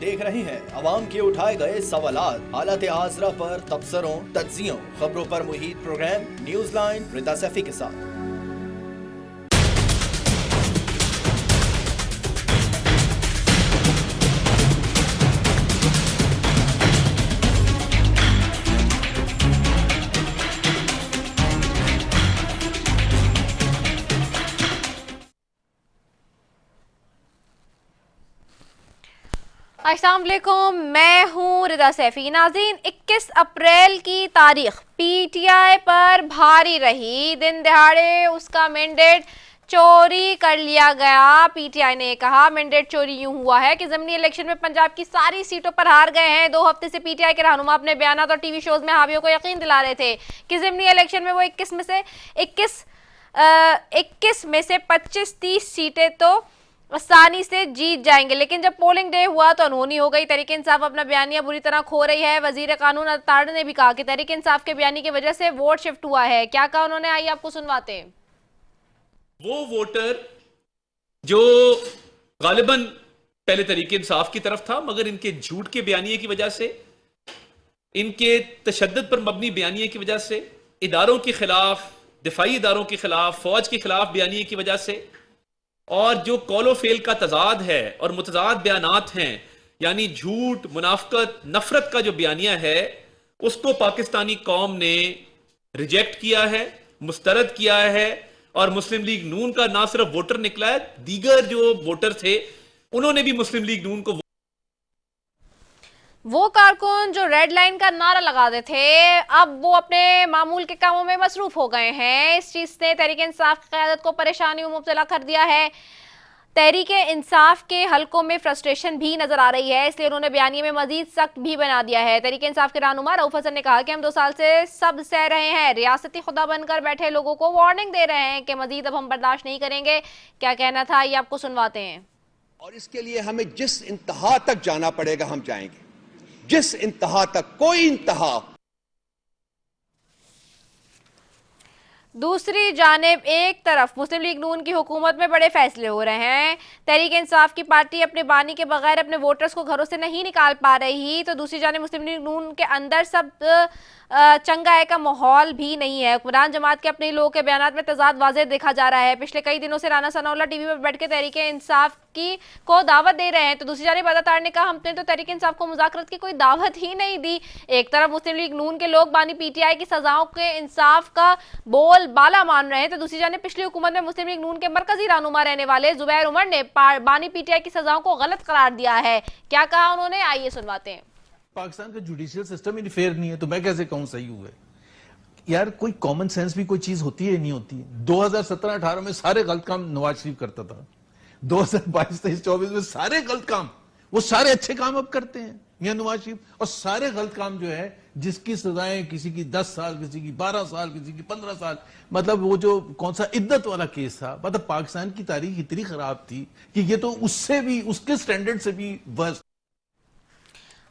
देख रहे हैं अवाम के उठाए गए सवालात, हालत आसरा पर तबसरों, तज्जियों, खबरों पर मुहित प्रोग्राम न्यूज लाइन रिदा सैफी के साथ। अस्सलाम वालेकुम, मैं हूँ रिदा सैफी। नाज़रीन, 21 अप्रैल की तारीख पीटीआई पर भारी रही। दिन दहाड़े उसका मैंडेट चोरी कर लिया गया। पीटीआई ने कहा मैंडेट चोरी यूं हुआ है कि ज़मीनी इलेक्शन में पंजाब की सारी सीटों पर हार गए हैं। 2 हफ्ते से पीटीआई के रहनुमा अपने बयानात और टीवी शोज में हावियों को यकीन दिला रहे थे कि ज़मीनी इलेक्शन में वो 21 में से 25-30 सीटें तो आसानी से जीत जाएंगे, लेकिन जब पोलिंग डे हुआ तो अनहोनी हो गई। तहरीक इंसाफ अपना बयानिया बुरी तरह खो रही है। वजीर कानून अतार ने भी कहा कि तहरीक इंसाफ के बयानी की वजह से वोट शिफ्ट हुआ है। क्या कहा उन्होंने, आइए आपको सुनवाते हैं। वो वोटर जो गालिबन पहले तहरीक इंसाफ की तरफ था, मगर इनके झूठ के बयानिए की वजह से, इनके तशद्दुद पर मबनी बयानिए की वजह से, इदारों के खिलाफ, दिफाई इदारों के खिलाफ, फौज के खिलाफ बयानिए की वजह से, और जो कौलो फेल का तजाद है और मुतजाद बयानात हैं, यानी झूठ, मुनाफकत, नफरत का जो बयानिया है, उसको पाकिस्तानी कौम ने रिजेक्ट किया है, मुस्तरद किया है। और मुस्लिम लीग नून का ना सिर्फ वोटर निकला है, दीगर जो वोटर थे उन्होंने भी मुस्लिम लीग नून को, वो कारकुन जो रेड लाइन का नारा लगाते थे, अब वो अपने मामूल के कामों में मसरूफ हो गए हैं। इस चीज ने तहरीक इंसाफ की क़यादत को परेशानी में मुब्तला कर दिया है। तहरीक इंसाफ के हलकों में फ्रस्ट्रेशन भी नजर आ रही है, इसलिए उन्होंने बयानी में मजीद सख्त भी बना दिया है। तहरीक इंसाफ के रहनुमा रऊफ हसन ने कहा कि हम 2 साल से सब सह रहे हैं, रियासती खुदा बनकर बैठे लोगों को वार्निंग दे रहे हैं कि मजीद अब हम बर्दाश्त नहीं करेंगे। क्या कहना था ये आपको सुनवाते हैं। और इसके लिए हमें जिस इंतहा तक जाना पड़ेगा हम जाएंगे, जिस इंतहा तक, कोई इंतहा। दूसरी जानिब एक तरफ मुस्लिम लीग नून की हुकूमत में बड़े फैसले हो रहे हैं। तहरीक इंसाफ की पार्टी अपने बानी के बगैर अपने वोटर्स को घरों से नहीं निकाल पा रही, तो दूसरी जानिब मुस्लिम लीग नून के अंदर सब चंगाई का माहौल भी नहीं है। हुक्मरान जमात के अपने लोगों के बयानात में तजाद वाज़ेह देखा जा रहा है। पिछले कई दिनों से राना सनाउल्लाह टीवी पर बैठ के तहरीक इंसाफ की को दावत दे रहे हैं, तो दूसरी जानिब अदातार ने कहा हमने तो तहरीक इंसाफ को मुज़ाकरत की कोई दावत ही नहीं दी। एक तरफ मुस्लिम लीग नून के लोग बानी पीटीआई की सजाओं के इंसाफ का बोल बाला मान रहे हैं, तो दूसरी जानिब पिछली हुकूमत में मुस्लिम लीग नून के मरकजी रहनुमा रहने वाले जुबैर उमर ने बानी पीटीआई की सजाओं को गलत करार दिया है। क्या कहा उन्होंने, आइए सुनवाते हैं। पाकिस्तान का जुडिशियल सिस्टम ही फेयर नहीं है, तो मैं कैसे कहूं सही हुआ है? यार कोई कॉमन सेंस भी कोई चीज होती है नहीं होती है। 2017-18 में सारे गलत काम नवाज शरीफ करता था, 2022-23-24 में सारे गलत काम, वो सारे अच्छे काम अब करते हैं मियां नवाज शरीफ। और सारे गलत काम जो है, जिसकी सजाएं किसी की 10 साल, किसी की 12 साल, किसी की 15 साल, मतलब वो जो कौन सा इद्दत वाला केस था, मतलब पाकिस्तान की तारीख इतनी खराब थी कि ये तो उससे भी, उसके स्टैंडर्ड से भी वर्स्ट।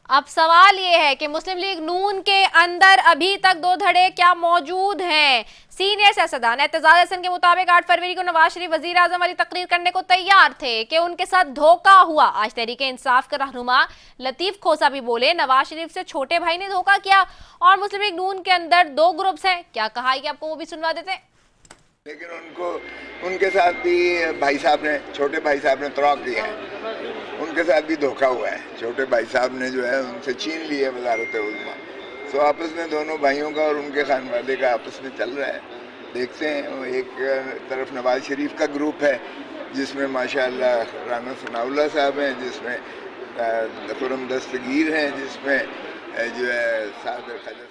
अब सवाल ये है कि मुस्लिम लीग नून के अंदर अभी तक 2 धड़े क्या मौजूद हैं। सीनियर सियासतदान एतजाज हसन के मुताबिक 8 फरवरी को नवाज शरीफ वजीर आजम वाली तकरीर करने को तैयार थे कि उनके साथ धोखा हुआ। आज तहरीक इंसाफ के रहनुमा लतीफ खोसा भी बोले नवाज शरीफ से छोटे भाई ने धोखा किया। और मुस्लिम लीग नून के अंदर 2 ग्रुप्स हैं। क्या कहा कि आपको वो भी सुनवा देते हैं। लेकिन उनको, उनके साथ भी भाई साहब ने, छोटे भाई साहब ने तराक दिया है, उनके साथ भी धोखा हुआ है। छोटे भाई साहब ने जो है उनसे छीन ली है वज़ारत उज़्मा। तो आपस में दोनों भाइयों का और उनके खानवादे का आपस में चल रहा है। देखते हैं, एक तरफ नवाज शरीफ का ग्रुप है जिसमें माशाअल्लाह राना सनाउल्लाह साहब हैं, जिसमें खुरम दस्तगीर हैं, जिसमें जो है सादर खजर।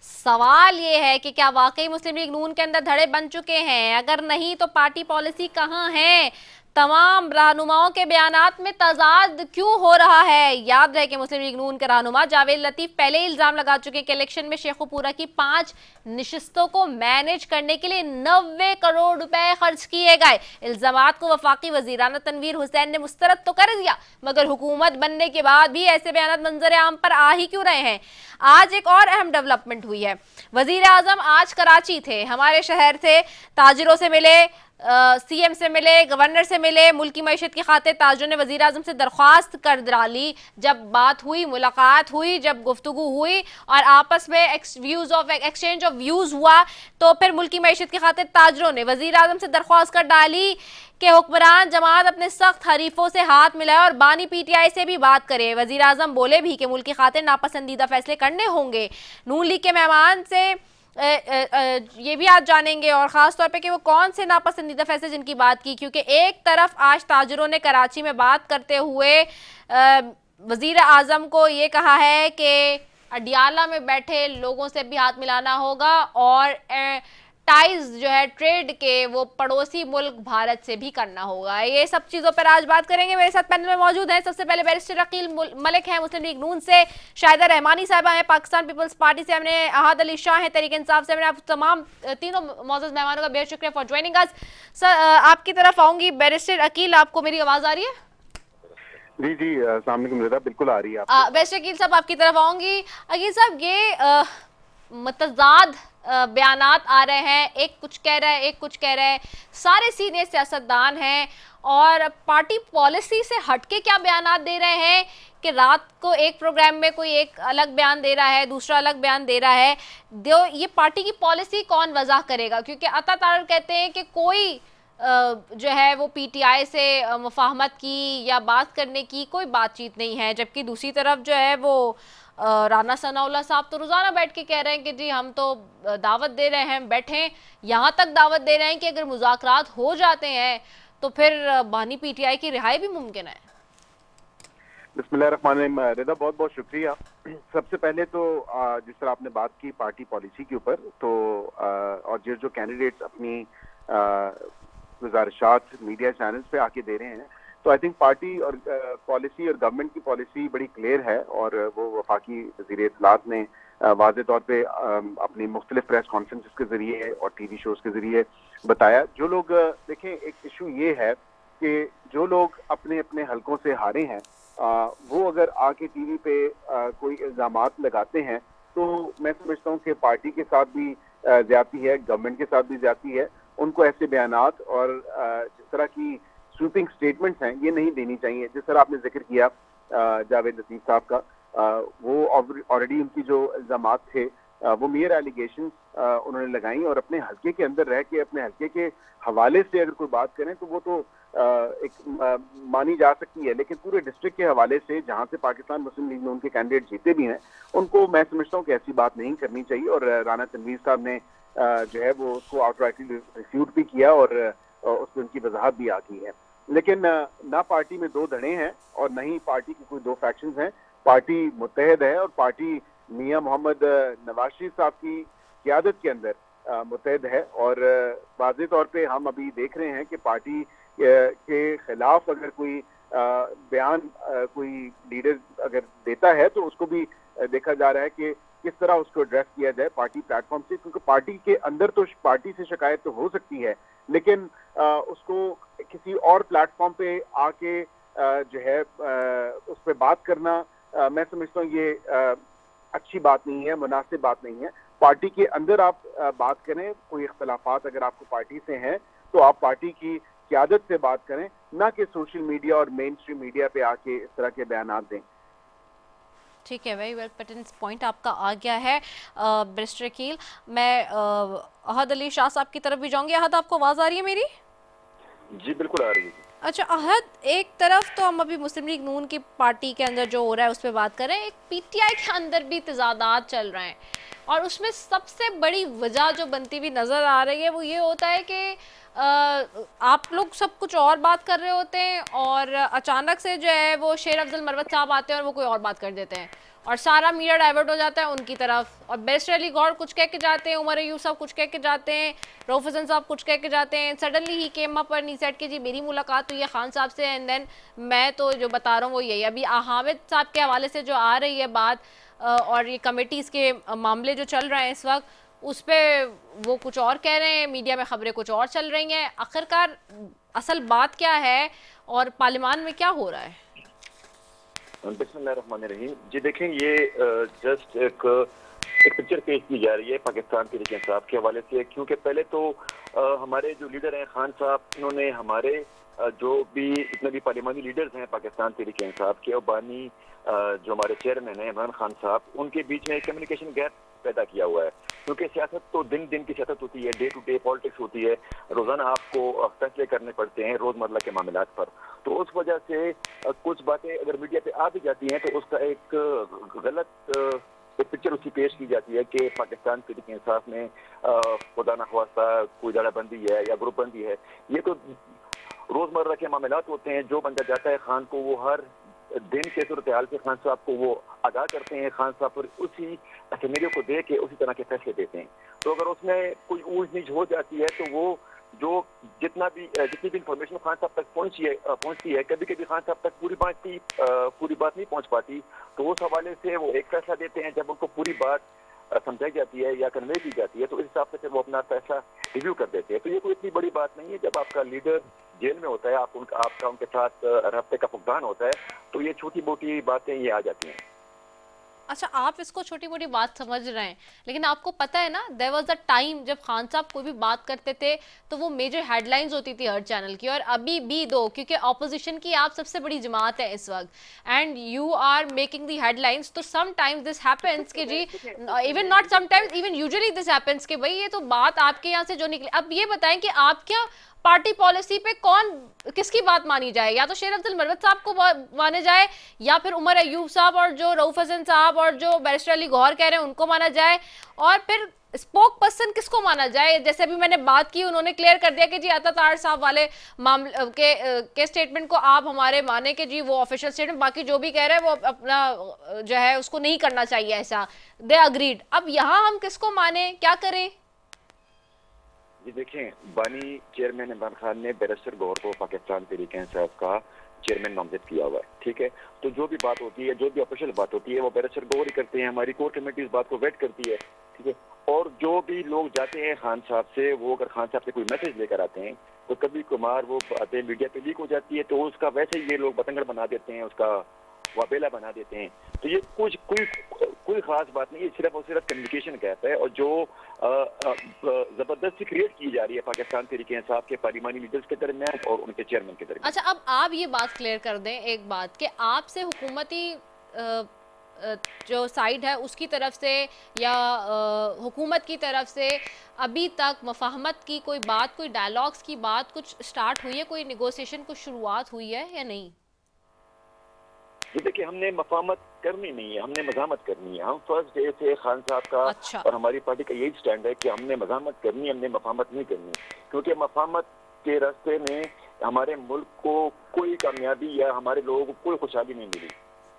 सवाल ये है कि क्या वाकई मुस्लिम लीग नून के अंदर धड़े बन चुके हैं? अगर नहीं तो पार्टी पॉलिसी कहाँ है? तमाम रहनुमाओं के बयानात में तजाद क्यों हो रहा है? याद रहे कि मुस्लिम लीग नून के रहनुमा जावेद लतीफ पहले ही इल्जाम लगा चुके कि इलेक्शन में शेखुपुरा की 5 नशिस्तों को मैनेज करने के लिए 90 करोड़ रुपए खर्च किए गए। इल्जामात को वफाकी वजीराना तनवीर हुसैन ने मुस्तरद तो कर दिया, मगर हुकूमत बनने के बाद भी ऐसे बयान मंजर आम पर आ ही क्यों रहे हैं? आज एक और अहम डेवलपमेंट हुई है। वजीर आजम आज कराची थे, हमारे शहर से ताजिरों से मिले, सीएम से मिले, गवर्नर से मिले, मुल्क की मईशत की खातिर ताजरों ने वजीर आजम से दरख्वास्त कर डाली। जब बात हुई, मुलाकात हुई, जब गुफ्तगू हुई और आपस में एक्सचेंज ऑफ व्यूज हुआ, तो फिर मुल्क की मईशत की खातिर ताजरों ने वजीर आजम से दरख्वास्त कर डाली कि हुक्मरान जमात अपने सख्त हरीफों से हाथ मिलाए और बानी पीटीआई से भी बात करे। वजीर आजम बोले भी कि मुल्क की खातिर नापसंदीदा फैसले करने होंगे। नून लीग के मेहमान से ये भी आज जानेंगे और ख़ास तौर पे कि वो कौन से नापसंदीदा फैसले जिनकी बात की, क्योंकि एक तरफ आज ताजरों ने कराची में बात करते हुए वजीर आज़म को ये कहा है कि अडियाला में बैठे लोगों से भी हाथ मिलाना होगा और टाइज जो है ट्रेड के वो पड़ोसी मुल्क भारत से भी करना होगा। ये सब चीज़ों पर आज बात करेंगे। मेरे साथ पैनल में मौजूद हैं सबसे पहले बैरिस्टर अकील मलिक हैं मुस्लिम लीग नून से, शाहिदा रहमानी साहिबा हैं पाकिस्तान पीपल्स पार्टी से, हमने अहद अली शाह हैं तहरीक इंसाफ से। हमने आप तमाम तीनों मौजूद मेहमानों का बेहद शुक्रिया फॉर ज्वाइनिंग अस। सर आपकी तरफ आऊंगी। बैरिस्टर अकील, आपको मेरी आवाज़ आ रही है? जी जी, अस्सलाम वालेकुम रिदा, बिल्कुल आ रही है। बैरिस्टर अकील साहब आपकी तरफ आऊंगी। अकील साहब, ये मतजाद बयानात आ रहे हैं, एक कुछ कह रहा है एक कुछ कह रहा है, सारे सीनियर सियासतदान हैं और पार्टी पॉलिसी से हटके क्या बयानात दे रहे हैं कि रात को एक प्रोग्राम में कोई एक अलग बयान दे रहा है, दूसरा अलग बयान दे रहा है। ये पार्टी की पॉलिसी कौन वजह करेगा? क्योंकि अता तार कहते हैं कि कोई जो है वो पीटीआई से मुफाहमत की या बात करने की कोई बातचीत नहीं है, जबकि दूसरी तरफ जो है वो राना सनाउल्लाह साहब तो रोज़ाना बैठ के कह रहे हैं कि जी हम तो दावत दे रहे हैं, बैठें, यहाँ तक दावत दे रहे हैं कि अगर मुज़ाकरात हो जाते हैं तो फिर बानी पीटीआई की रिहाई भी मुमकिन है। बिस्मिल्लाहिर्रहमानिर्रहीम रिदा, बहुत बहुत शुक्रिया। सबसे पहले तो जिस तरह आपने बात की पार्टी पॉलिसी के ऊपर, तो और जो कैंडिडेट्स अपनी गुजारिशात मीडिया चैनल्स पे आके दे रहे हैं, तो आई थिंक पार्टी और पॉलिसी और गवर्नमेंट की पॉलिसी बड़ी क्लियर है और वो वफाकी वज़ीर इत्तलात ने वाज़े तौर पे अपनी मुख्तलिफ प्रेस कॉन्फ्रेंसेस के जरिए और टीवी शोज के जरिए बताया। जो लोग देखें, एक इशू ये है कि जो लोग अपने अपने हलकों से हारे हैं, वो अगर आके टीवी पे कोई इल्ज़ामात लगाते हैं तो मैं समझता हूँ कि पार्टी के साथ भी ज्यादती है, गवर्नमेंट के साथ भी ज्यादती है। उनको ऐसे बयानात और जिस तरह की स्वीपिंग स्टेटमेंट्स हैं ये नहीं देनी चाहिए। जिस तरह आपने जिक्र किया जावेद लतीफ साहब का, वो ऑलरेडी उनकी जो इल्जामात थे वो मेयर एलिगेशन उन्होंने लगाई और अपने हल्के के अंदर रह के अपने हल्के के हवाले से अगर कोई बात करें तो वो तो एक मानी जा सकती है, लेकिन पूरे डिस्ट्रिक्ट के हवाले से जहां से पाकिस्तान मुस्लिम लीग में उनके कैंडिडेट जीते भी हैं, उनको मैं समझता हूँ कि ऐसी बात नहीं करनी चाहिए। और राना तनवीर साहब ने जो है वो उसको आउटराइटली रिफ्यूट भी किया और उस पर उनकी वजाहत भी आ गई है। लेकिन ना पार्टी में दो धड़े हैं और न ही पार्टी की कोई दो फैक्शंस हैं। पार्टी मुत्तहद है और पार्टी मियां मोहम्मद नवाज शरीफ साहब की क़यादत के अंदर मुत्तहद है। और वाज़े तौर पे हम अभी देख रहे हैं कि पार्टी के खिलाफ अगर कोई बयान कोई लीडर अगर देता है तो उसको भी देखा जा रहा है कि किस तरह उसको एड्रेस किया जाए पार्टी प्लेटफॉर्म से, क्योंकि पार्टी के अंदर तो पार्टी से शिकायत तो हो सकती है, लेकिन उसको किसी और प्लेटफॉर्म पे आके जो है उस पर बात करना मैं समझता हूँ ये अच्छी बात नहीं है, मुनासिब बात नहीं है। पार्टी के अंदर आप बात करें, कोई इख्तलाफात अगर आपको पार्टी से हैं तो आप पार्टी की क़यादत से बात करें, ना कि सोशल मीडिया और मेन स्ट्रीम मीडिया पे आके इस तरह के बयान दें। ठीक है, वेरी वेल पटेन, पॉइंट आपका आ गया है बैरिस्टर अकील। मैं अहद अली शाह साहब की तरफ भी जाऊंगी। अहद, आपको आवाज़ आ रही है मेरी? जी बिल्कुल आ रही है। अच्छा अहद, एक तरफ तो हम अभी मुस्लिम लीग नून की पार्टी के अंदर जो हो रहा है उस पर बात कर रहे हैं, एक पीटीआई के अंदर भी तजादात चल रहे हैं और उसमें सबसे बड़ी वजह जो बनती हुई नज़र आ रही है वो ये होता है कि आप लोग सब कुछ और बात कर रहे होते हैं और अचानक से जो है वो शेर अफजल मरवत साहब आते हैं और वो कोई और बात कर देते हैं और सारा मीडिया डाइवर्ट हो जाता है उनकी तरफ। और बैरिस्टर अली गौर कुछ कह के जाते हैं, उमर अयूब साहब कुछ कह के जाते हैं, रऊफ हसन साहब कुछ कह के जाते हैं। सडनली ही केम अप और नी सेट के जी मेरी मुलाकात हुई है खान साहब से एंड देन मैं तो जो बता रहा हूँ वो यही। अभी हामिद साहब के हवाले से जो आ रही है बात और ये कमेटीज़ के मामले जो चल रहे हैं इस वक्त, उस पर वो कुछ और कह रहे हैं, मीडिया में खबरें कुछ और चल रही हैं। आखिरकार असल बात क्या है और पार्लियामान में क्या हो रहा है? बिस्मिल्लाहिर्रहमानिर्रहीम। जी देखें, ये जस्ट एक एक पिक्चर पेश की जा रही है पाकिस्तान तहरीक इंसाफ के हवाले से, क्योंकि पहले तो हमारे जो लीडर हैं खान साहब, इन्होंने हमारे जो भी जितने भी पार्लियामानी लीडर्स हैं पाकिस्तान तहरीक इंसाफ के और बानी जो हमारे चेयरमैन हैं इमरान खान साहब, उनके बीच में कम्युनिकेशन गैप पैदा किया हुआ है। क्योंकि सियासत तो दिन दिन की सियासत होती है, डे टू डे पॉलिटिक्स होती है, रोजाना आपको फैसले करने पड़ते हैं रोजमर्रा के मामलात पर। तो उस वजह से कुछ बातें अगर मीडिया पे आ भी जाती हैं तो उसका एक गलत एक पिक्चर उसकी पेश की जाती है कि पाकिस्तान तहरीक इंसाफ में खुदा न ख्वास्ता कोई दाड़ाबंदी है या ग्रुपबंदी है। ये तो रोजमर्रा के मामलात होते हैं। जो बंदा जाता है खान को, वो हर दिन के सूरत हाल से खान साहब को वो आगाह करते हैं, खान साहब पर उसी सिनेरियो को देख के उसी तरह के फैसले देते हैं। तो अगर उसमें कोई ऊंच नीच हो जाती है तो वो जो जितनी भी इंफॉर्मेशन खान साहब तक पहुंचती है, कभी कभी खान साहब तक पूरी बात नहीं पहुंच पाती, तो उस हवाले से वो एक फैसला देते हैं। जब उनको पूरी बात समझाई जाती है या कन्वे की जाती है तो इस हिसाब से फिर वो अपना फैसला रिव्यू कर देते हैं। तो ये कोई इतनी बड़ी बात नहीं है। जब आपका लीडर जेल में होता है, आपका उनके साथ रब्ते का फुकदान होता है, तो ये छोटी मोटी बातें ये आ जाती हैं। अच्छा, आप इसको छोटी मोटी बात समझ रहे हैं, लेकिन आपको पता है ना, देयर वाज अ टाइम जब खान साहब कोई भी बात करते थे तो वो मेजर हेडलाइंस होती थी हर चैनल की, और अभी भी दो, क्योंकि ऑपोजिशन की आप सबसे बड़ी जमात है इस वक्त, and you are making the headlines. तो समटाइम्स दिस हैपेंस कि जी, even not sometimes, even usually this happens कि भाई ये तो बात आपके यहाँ से जो निकली। अब ये बताएं कि आप क्या पार्टी पॉलिसी पे कौन किसकी बात मानी जाए? या तो शेर अब्दुल मरवत साहब को माने जाए, या फिर उमर अयूब साहब और जो रऊफ हसन साहब और जो बैरिस्टर अली गौहर कह रहे हैं उनको माना जाए, और फिर स्पोक पर्सन किसको माना जाए? जैसे अभी मैंने बात की, उन्होंने क्लियर कर दिया कि जी अता तार साहब वाले मामले के स्टेटमेंट को आप हमारे माने कि जी वो ऑफिशियल स्टेटमेंट, बाकी जो भी कह रहे हैं वो अपना जो है उसको नहीं करना चाहिए, ऐसा दे अग्रीड। अब यहाँ हम किसको माने, क्या करें? जी देखें, बानी चेयरमैन इमरान खान ने बैरिस्टर गौहर को पाकिस्तान तहरीक इंसाफ का चेयरमैन नामजद किया हुआ है, ठीक है। तो जो भी बात होती है, जो भी ऑफिशियल बात होती है, वो बैरिस्टर गौहर ही करते हैं। हमारी कोर कमेटी इस बात को वेट करती है, ठीक है। और जो भी लोग जाते हैं खान साहब से, वो अगर खान साहब से कोई मैसेज लेकर आते हैं तो कभी कुमार वो बातें मीडिया पे लीक हो जाती है, तो उसका वैसे ही ये लोग बतंगड़ बना देते हैं, उसका वाबेला बना देते हैं। तो ये कोई खास बात नहीं है, सिर्फ और सिर्फ कम्युनिकेशन गैप है, और जो जबरदस्ती क्रिएट की जा रही है पाकिस्तान तहरीक इंसाफ के पार्लिमानी लीडर्स के दरमियान और उनके चेयरमैन के दरमियान। अच्छा, अब आप ये बात क्लियर कर दें एक बात, कि आपसे हुकूमती जो साइड है उसकी तरफ से या हुकूमत की तरफ से अभी तक मफाहमत की कोई बात, कोई डायलॉग्स की बात कुछ स्टार्ट हुई है, कोई नेगोशिएशन को शुरुआत हुई है या नहीं? जी देखिए, हमने मफाहमत करनी नहीं है, हमने मज़ामत करनी है। हम फर्स्ट डे से खान साहब का अच्छा। और हमारी पार्टी का यही स्टैंड है कि हमने मज़ामत करनी है, हमने मफाहमत नहीं करनी, क्योंकि मफाहमत के रास्ते में हमारे मुल्क को कोई कामयाबी या हमारे लोगों को कोई खुशहाली नहीं मिली।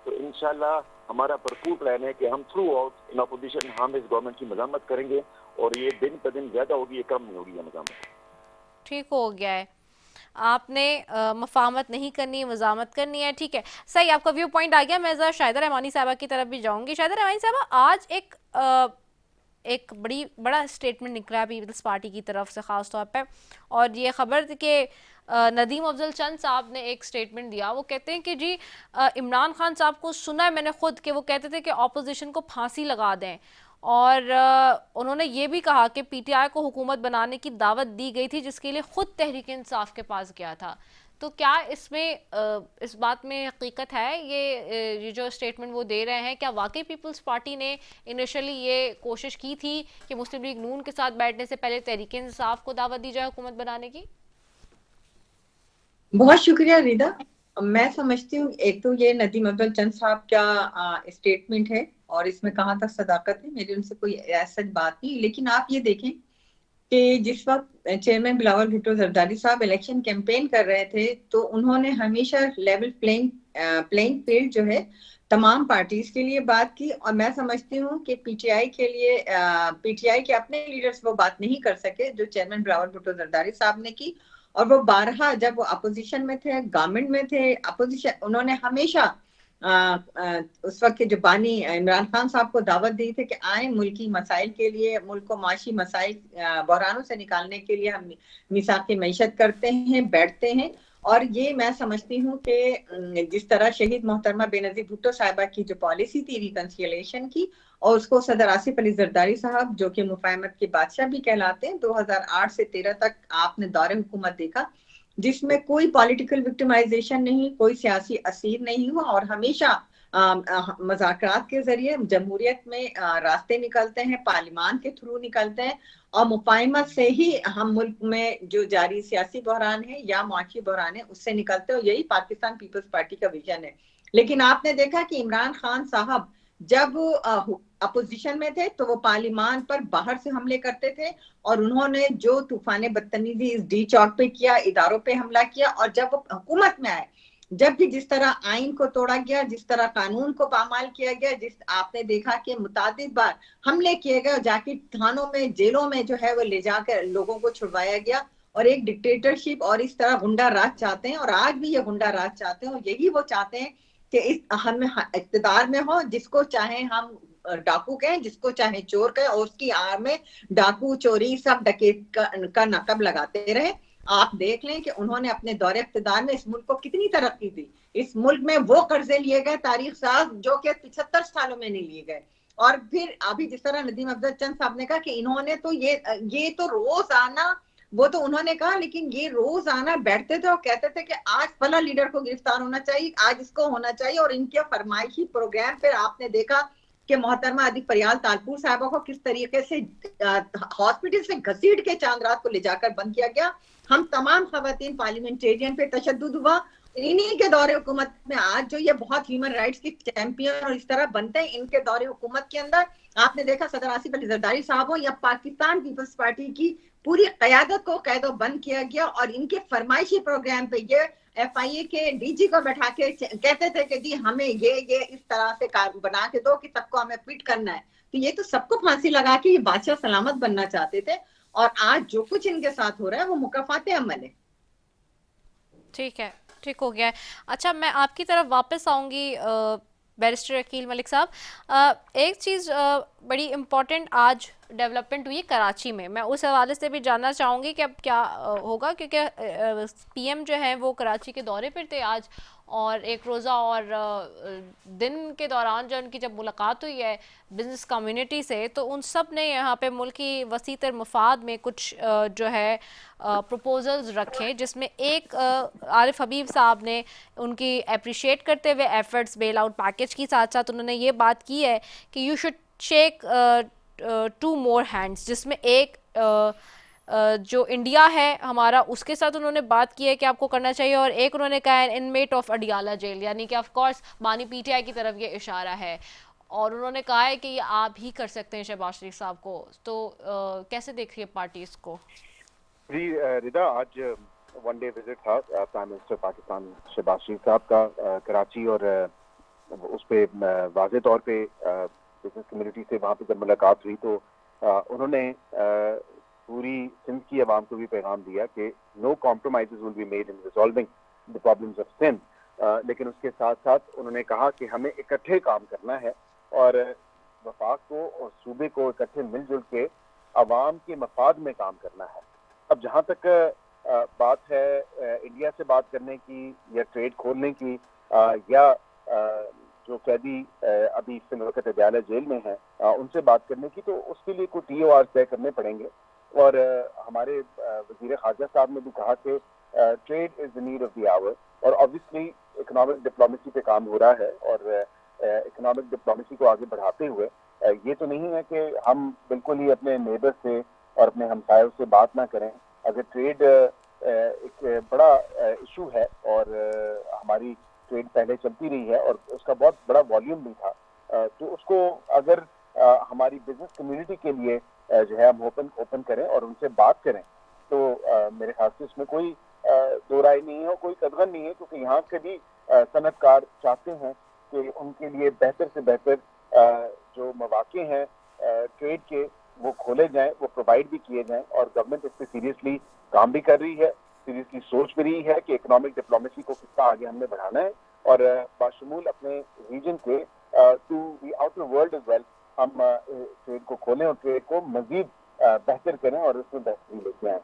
तो इंशाल्लाह हमारा भरपूर प्लान है कि हम थ्रू आउट इन अपोजिशन हम इस गवर्नमेंट की मज़ामत करेंगे, और ये दिन पर दिन ज्यादा होगी, ये कम नहीं होगी ये मज़ामत। ठीक हो गया है, आपने मफाहमत नहीं करनी, मज़ामत करनी है, ठीक है, सही, आपका व्यू पॉइंट आ गया। मैं ज़रा शाहिदा रहमानी साहबा की तरफ भी जाऊंगी। शाहिदा रहमानी साहबा, आज एक बड़ा स्टेटमेंट निकला है पीपल्स पार्टी की तरफ से ख़ास तौर पे, और ये खबर थी कि नदीम अफजल चंद साहब ने एक स्टेटमेंट दिया। वो कहते हैं कि जी इमरान खान साहब को सुना है मैंने खुद कि वो कहते थे कि ऑपोजिशन को फांसी लगा दें, और उन्होंने ये भी कहा कि पीटीआई को हुकूमत बनाने की दावत दी गई थी, जिसके लिए खुद तहरीक इंसाफ के पास गया था। तो क्या इसमें इस बात में हकीकत है, ये जो स्टेटमेंट वो दे रहे हैं, क्या वाकई पीपल्स पार्टी ने इनिशियली ये कोशिश की थी कि मुस्लिम लीग नून के साथ बैठने से पहले तहरीक इंसाफ को दावत दी जाए हुकूमत बनाने की? बहुत शुक्रिया रिदा। मैं समझती हूँ एक तो ये नदीम अफजल चंद साहब का स्टेटमेंट है, और इसमें कहाँ तक सदाकत है, मेरी उनसे कोई ऐसी बात नहीं। लेकिन आप ये देखें कि जिस वक्त चेयरमैन बिलावल भुट्टो जरदारी साहब इलेक्शन कैंपेन कर रहे थे, तो उन्होंने हमेशा लेवल प्लेइंग फील्ड जो है तमाम पार्टीज के लिए बात की। और मैं समझती हूँ कि पीटीआई के लिए पीटीआई के अपने लीडर्स वो बात नहीं कर सके जो चेयरमैन बिलावल भुट्टो जरदारी साहब ने की। और वो बारहा जब वो अपोजिशन में थे, गवर्नमेंट में थे, अपोजिशन, उन्होंने हमेशा उस वक्त के जो बानी इमरान खान साहब को दावत दी थी कि आए मुल्की मसाइल के लिए, मुल्क को माशी मसाइल बहरानों से निकालने के लिए हम मिसाक़ी मईशत करते हैं, बैठते हैं। और ये मैं समझती हूँ कि जिस तरह शहीद मोहतरमा बेनजीर भुट्टो साहिबा की जो पॉलिसी थी रिकंसिलिएशन की, और उसको सदर आसिफ अली जरदारी साहब जो कि मुफाहमत के बादशाह भी कहलाते हैं, 2008 से 13 तक आपने दौरे हुकूमत देखा जिसमें कोई पॉलिटिकल विक्टिमाइजेशन नहीं, कोई सियासी असीर नहीं हुआ, और हमेशा मज़ाकरात के जरिए जमहूरियत में रास्ते निकलते हैं, पार्लियामान के थ्रू निकलते हैं, और मुफाहमत से ही हम मुल्क में जो जारी सियासी बहरान है या मुआशी बहरान है उससे निकलते हैं, और यही पाकिस्तान पीपल्स पार्टी का विजन है। लेकिन आपने देखा कि इमरान खान साहब जब अपोजिशन में थे तो वो पार्लियामान पर बाहर से हमले करते थे, और उन्होंने जो तूफान बदतमीजी इस डी चौक पे किया, इदारों पे हमला किया, और जब वो हुकूमत में आए, जब भी जिस तरह आइन को तोड़ा गया, जिस तरह कानून को पामाल किया गया, जिस आपने देखा कि मुतादिद बार हमले किए गए और जाके थानों में, जेलों में जो है वो ले जाकर लोगों को छुड़वाया गया, और एक डिक्टेटरशिप और इस तरह गुंडा राज चाहते हैं, और आज भी ये गुंडा राज चाहते हैं, और यही वो चाहते हैं कि इस हम इख्तिदार में हो, जिसको चाहे हम डाकू कहें, जिसको चाहे चोर कहें, और उसकी आड़ में डाकू, चोरी, सब डकैत का नकब लगाते रहे। आप देख लें कि उन्होंने अपने दौरे इख्तिदार में इस मुल्क को कितनी तरक्की दी। इस मुल्क में वो कर्जे लिए गए तारीख साज जो कि 75 सालों में नहीं लिए गए। और फिर अभी जिस तरह नदीम अफजल चंद साहब ने कहा कि इन्होंने तो ये तो रोजाना, वो तो उन्होंने कहा, लेकिन ये रोजाना बैठते थे और कहते थे कि आज फला लीडर को गिरफ्तार होना चाहिए, आज इसको होना चाहिए, और इनके फरमाइशी प्रोग्राम पर आपने देखा कि मोहतरमा अदी फरियाल तालपुर साहबा को किस तरीके से हॉस्पिटल से घसीट के चांद रात को ले जाकर बंद किया गया। हम तमाम खवातीन पार्लियामेंटेरियन पे तशद्दुद हुआ, इन्हीं के दौरे हुकूमत में आज जो ये बहुत ह्यूमन राइट्स की चैंपियन और इस तरह बनते हैं, इनके दौरे हुकूमत के अंदर आपने देखा सदर आसिफ अली जरदारी साहब हो या पाकिस्तान पीपल्स पार्टी की पूरी क़यादत को कैदो बंद किया गया, और इनके फरमाइशी प्रोग्राम पे ये FIA के DG को बैठा के कहते थे कि जी हमें ये इस तरह से बना के दो कि सबको हमें फिट करना है। तो ये तो सबको फांसी लगा के ये बादशाह सलामत बनना चाहते थे, और आज जो कुछ इनके साथ हो रहा है वो मुकफ़ाते अमल है। ठीक है, ठीक हो गया है। अच्छा, मैं आपकी तरफ वापस आऊंगी बैरिस्टर अकील मलिक साहब। एक चीज़ बड़ी इम्पॉर्टेंट आज डेवलपमेंट हुई कराची में, मैं उस हवाले से भी जानना चाहूँगी कि अब क्या होगा, क्योंकि PM जो है वो कराची के दौरे पर थे आज, और एक रोज़ा और दिन के दौरान जो उनकी जब मुलाकात हुई है बिज़नेस कम्युनिटी से, तो उन सब ने यहाँ पे मुल्क की वसीतर मफाद में कुछ जो है प्रपोजल्स रखे, जिसमें एक आरिफ हबीब साहब ने उनकी अप्रिशिएट करते हुए एफर्ट्स बेल आउट पैकेज की साथ साथ उन्होंने ये बात की है कि you should shake 2 more hands, जिसमें एक जो इंडिया है हमारा उसके साथ उन्होंने बात की है कि आपको करना चाहिए, और एक उन्होंने कहा है इनमेट ऑफ अडियाला जेल, यानी कि ऑफ कोर्स बानी PTI की तरफ ये इशारा है, और उन्होंने कहा है कि ये आप ही कर सकते हैं शहबाज शरीफ साहब को। तो कैसे देख रही है पार्टी इसको? जी रिदा, आज वन डे विजिट था प्राइम मिनिस्टर पाकिस्तान शहबाज शरीफ साहब का कराची, और उस पर वाज़े तौर पे बिजनेस कम्युनिटी से वहाँ पे जब मुलाकात हुई तो उन्होंने पूरी सिंध की आवाम को भी पैगाम दिया कि no compromises will be made in resolving the problems of Sindh. लेकिन उसके साथ साथ उन्होंने कहा कि हमें इकट्ठे काम करना है, और वफाक को और सूबे को इकट्ठे मिलजुल के आवाम के मफाद में काम करना है। अब जहाँ तक बात है इंडिया से बात करने की या ट्रेड खोलने की, या जो कैदी अभी इस वक्त अदालत जेल में है उनसे बात करने की, तो उसके लिए कुछ TOR तय करने पड़ेंगे। और हमारे वजीर खारजा साहब ने भी कहा कि trade is the need of the hour, और ऑब्वियसली इकोनॉमिक डिप्लोमेसी पे काम हो रहा है, और इकोनॉमिक डिप्लोमेसी को आगे बढ़ाते हुए ये तो नहीं है कि हम बिल्कुल ही अपने नेबर से और अपने हमसायों से बात ना करें। अगर ट्रेड एक बड़ा इशू है, और हमारी ट्रेड पहले चलती रही है और उसका बहुत बड़ा वॉल्यूम भी था, तो उसको अगर हमारी बिजनेस कम्युनिटी के लिए जो है हम ओपन करें और उनसे बात करें, तो मेरे ख्याल से इसमें कोई दो राय नहीं है और कोई कदगन नहीं है, क्योंकि यहाँ के भी सनतकार चाहते हैं कि उनके लिए बेहतर से बेहतर जो मौके हैं ट्रेड के वो खोले जाएं, वो प्रोवाइड भी किए जाएं, और गवर्नमेंट इस पर सीरियसली काम भी कर रही है, सीरियसली सोच भी रही है कि इकोनॉमिक डिप्लोमेसी को कितना आगे हमने बढ़ाना है, और बाशमूल अपने रीजन के to the outer world as well हम ट्रेड को खोलें और ट्रेड को मजीद बेहतर करें और उसमें बेहतरी लेके आए।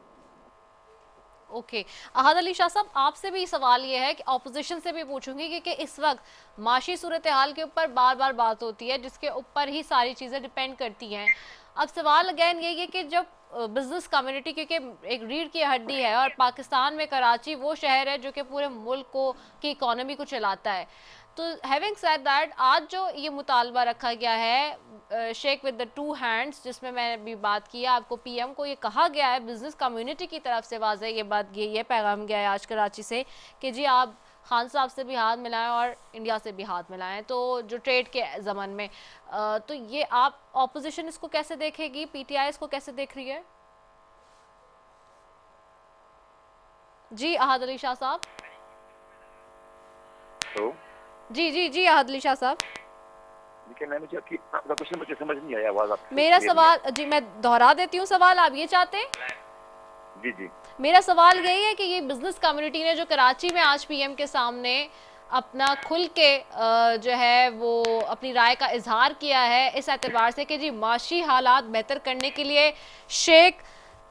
ओके अहद अली शाह साहब, आपसे भी सवाल ये है कि ऑपोजिशन से भी पूछूंगी कि इस वक्त माशी सूरत हाल के ऊपर बार बार बात होती है जिसके ऊपर ही सारी चीज़ें डिपेंड करती हैं। अब सवाल अगैन यही है कि जब बिजनेस कम्युनिटी, क्योंकि एक रीढ़ की हड्डी है और पाकिस्तान में कराची वो शहर है जो कि पूरे मुल्क को की इकोनॉमी को चलाता है, तो हैविंग सेड दैट आज जो ये मुतालबा रखा गया है shake with the two hands, जिसमें मैंने भी बात की, आपको पीएम को ये कहा गया है बिजनेस कम्युनिटी की तरफ से वाज़ेह ये बात गई है, पैगाम गया है आज कराची से कि जी आप खान साहब से भी हाथ मिलाएं और इंडिया से भी हाथ मिलाएं, तो जो ट्रेड के ज़मन में तो ये आप ऑपोजिशन इसको कैसे देखेगी, पीटीआई इसको कैसे देख रही है? जी अहद अली शाह साहब। तो जी जी जी अहद अली शाह साहब, लेकिन मैं मुझे आपका क्वेश्चन मुझे समझ नहीं आया, आवाज आपकी मेरा सवाल जी मैं दोहरा देती हूँ सवाल, आप ये चाहते हैं? जी जी, मेरा सवाल यही है कि ये बिजनेस कम्युनिटी ने जो कराची में आज पीएम के सामने अपना खुल के जो है वो अपनी राय का इजहार किया है इस एतबार से कि जी माशी हालात बेहतर करने के लिए शेख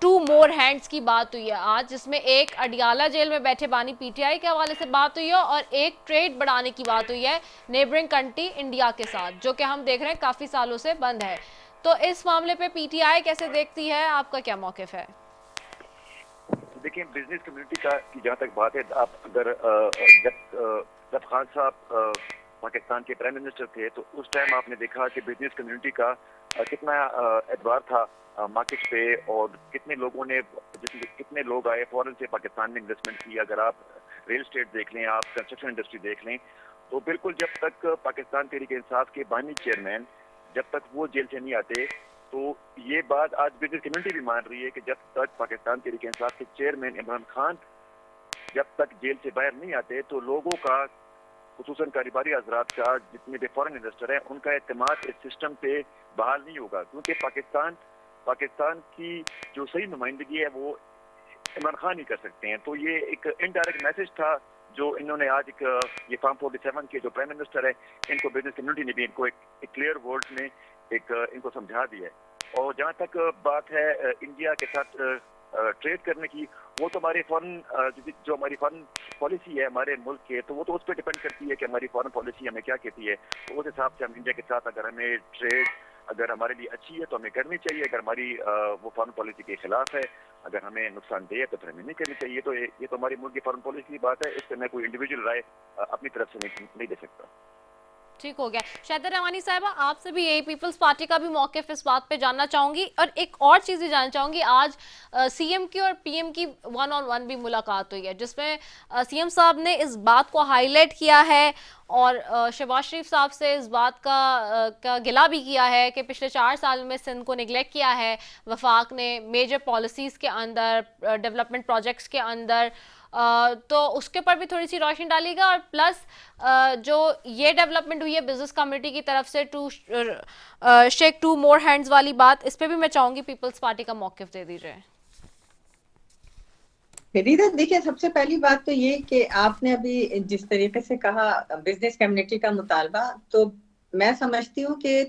टू मोर हैंड्स की बात हुई है आज, जिसमें एक अडियाला जेल में बैठे बानी पीटीआई के हवाले से बात हुई है और एक ट्रेड बढ़ाने की बात हुई है नेबरिंग कंट्री इंडिया के साथ, जो कि हम देख रहे हैं काफ़ी सालों से बंद है। तो इस मामले पे पीटीआई कैसे देखती है, आपका क्या मौक़िफ़ है? देखिए बिजनेस कम्युनिटी का की जहाँ तक बात है, आप अगर जब खान साहब पाकिस्तान के प्राइम मिनिस्टर थे तो उस टाइम आपने देखा कि बिजनेस कम्युनिटी का कितना एतबार था मार्केट पे, और कितने लोगों ने कितने लोग आए फॉरेन से पाकिस्तान में इन्वेस्टमेंट की। अगर आप रियल एस्टेट देख लें, आप कंस्ट्रक्शन इंडस्ट्री देख लें, तो बिल्कुल जब तक पाकिस्तान तहरीक इंसाफ के बानी चेयरमैन जब तक वो जेल से नहीं आते, तो ये बात आज बिजनेस कम्युनिटी भी मान रही है कि जब तक पाकिस्तान तहरीक इंसाफ के चेयरमैन इमरान खान जब तक जेल से बाहर नहीं आते, तो लोगों का खुसूसन कारोबारी हजरात का, जितने भी फॉरेन इन्वेस्टर हैं, उनका एतमाद इस सिस्टम पे बहाल नहीं होगा, क्योंकि पाकिस्तान की जो सही नुमाइंदगी है वो इमरान खान ही कर सकते हैं। तो ये एक इनडायरेक्ट मैसेज था जो इन्होंने आज ये फार्म 47 के जो प्राइम मिनिस्टर है, इनको बिजनेस कम्युनिटी ने भी इनको एक क्लियर वर्ड्स में इनको समझा दिया है। और जहाँ तक बात है इंडिया के साथ ट्रेड करने की, वो तो हमारे फॉरेन जो हमारी फॉरेन पॉलिसी है हमारे मुल्क के, तो वो तो उस पर डिपेंड करती है कि हमारी फॉरेन पॉलिसी हमें क्या कहती है। तो उस हिसाब से हम इंडिया के साथ अगर हमें ट्रेड अगर हमारे लिए अच्छी है तो हमें करनी चाहिए, अगर हमारी वो फॉरेन पॉलिसी के खिलाफ है, अगर हमें नुकसानदेह है तो फिर हमें नहीं करनी चाहिए। तो ये तो हमारी मुल्क की फॉरेन पॉलिसी की बात है, इस पर मैं कोई इंडिविजुअल राय अपनी तरफ से नहीं दे सकता। ठीक हो गया। शाहिदा रहमानी साहिबा, आपसे भी यही पीपल्स पार्टी का भी मौक़िफ़ इस बात पे जानना चाहूँगी, और एक और चीज़ भी जानना चाहूँगी। आज सीएम की और पीएम की 1-on-1 भी मुलाकात हुई है, जिसमें सीएम साहब ने इस बात को हाईलाइट किया है और शहबाज शरीफ साहब से इस बात का गिला भी किया है कि पिछले 4 साल में सिंध को निगलेक्ट किया है वफाक ने मेजर पॉलिसीज़ के अंदर, डेवलपमेंट प्रोजेक्ट्स के अंदर। तो उसके ऊपर भी थोड़ी सी रोशनी डालिएगा, और प्लस जो ये डेवलपमेंट हुई है बिजनेस कम्युनिटी की तरफ से शेक टू मोर हैंड्स वाली बात, इस पे भी मैं चाहूंगी पीपल्स पार्टी का मौक़िफ़ दे दीजिए। देखिए, सबसे पहली बात तो ये कि आपने अभी जिस तरीके से कहा बिजनेस कम्युनिटी का मुतालबा, तो मैं समझती हूँ कि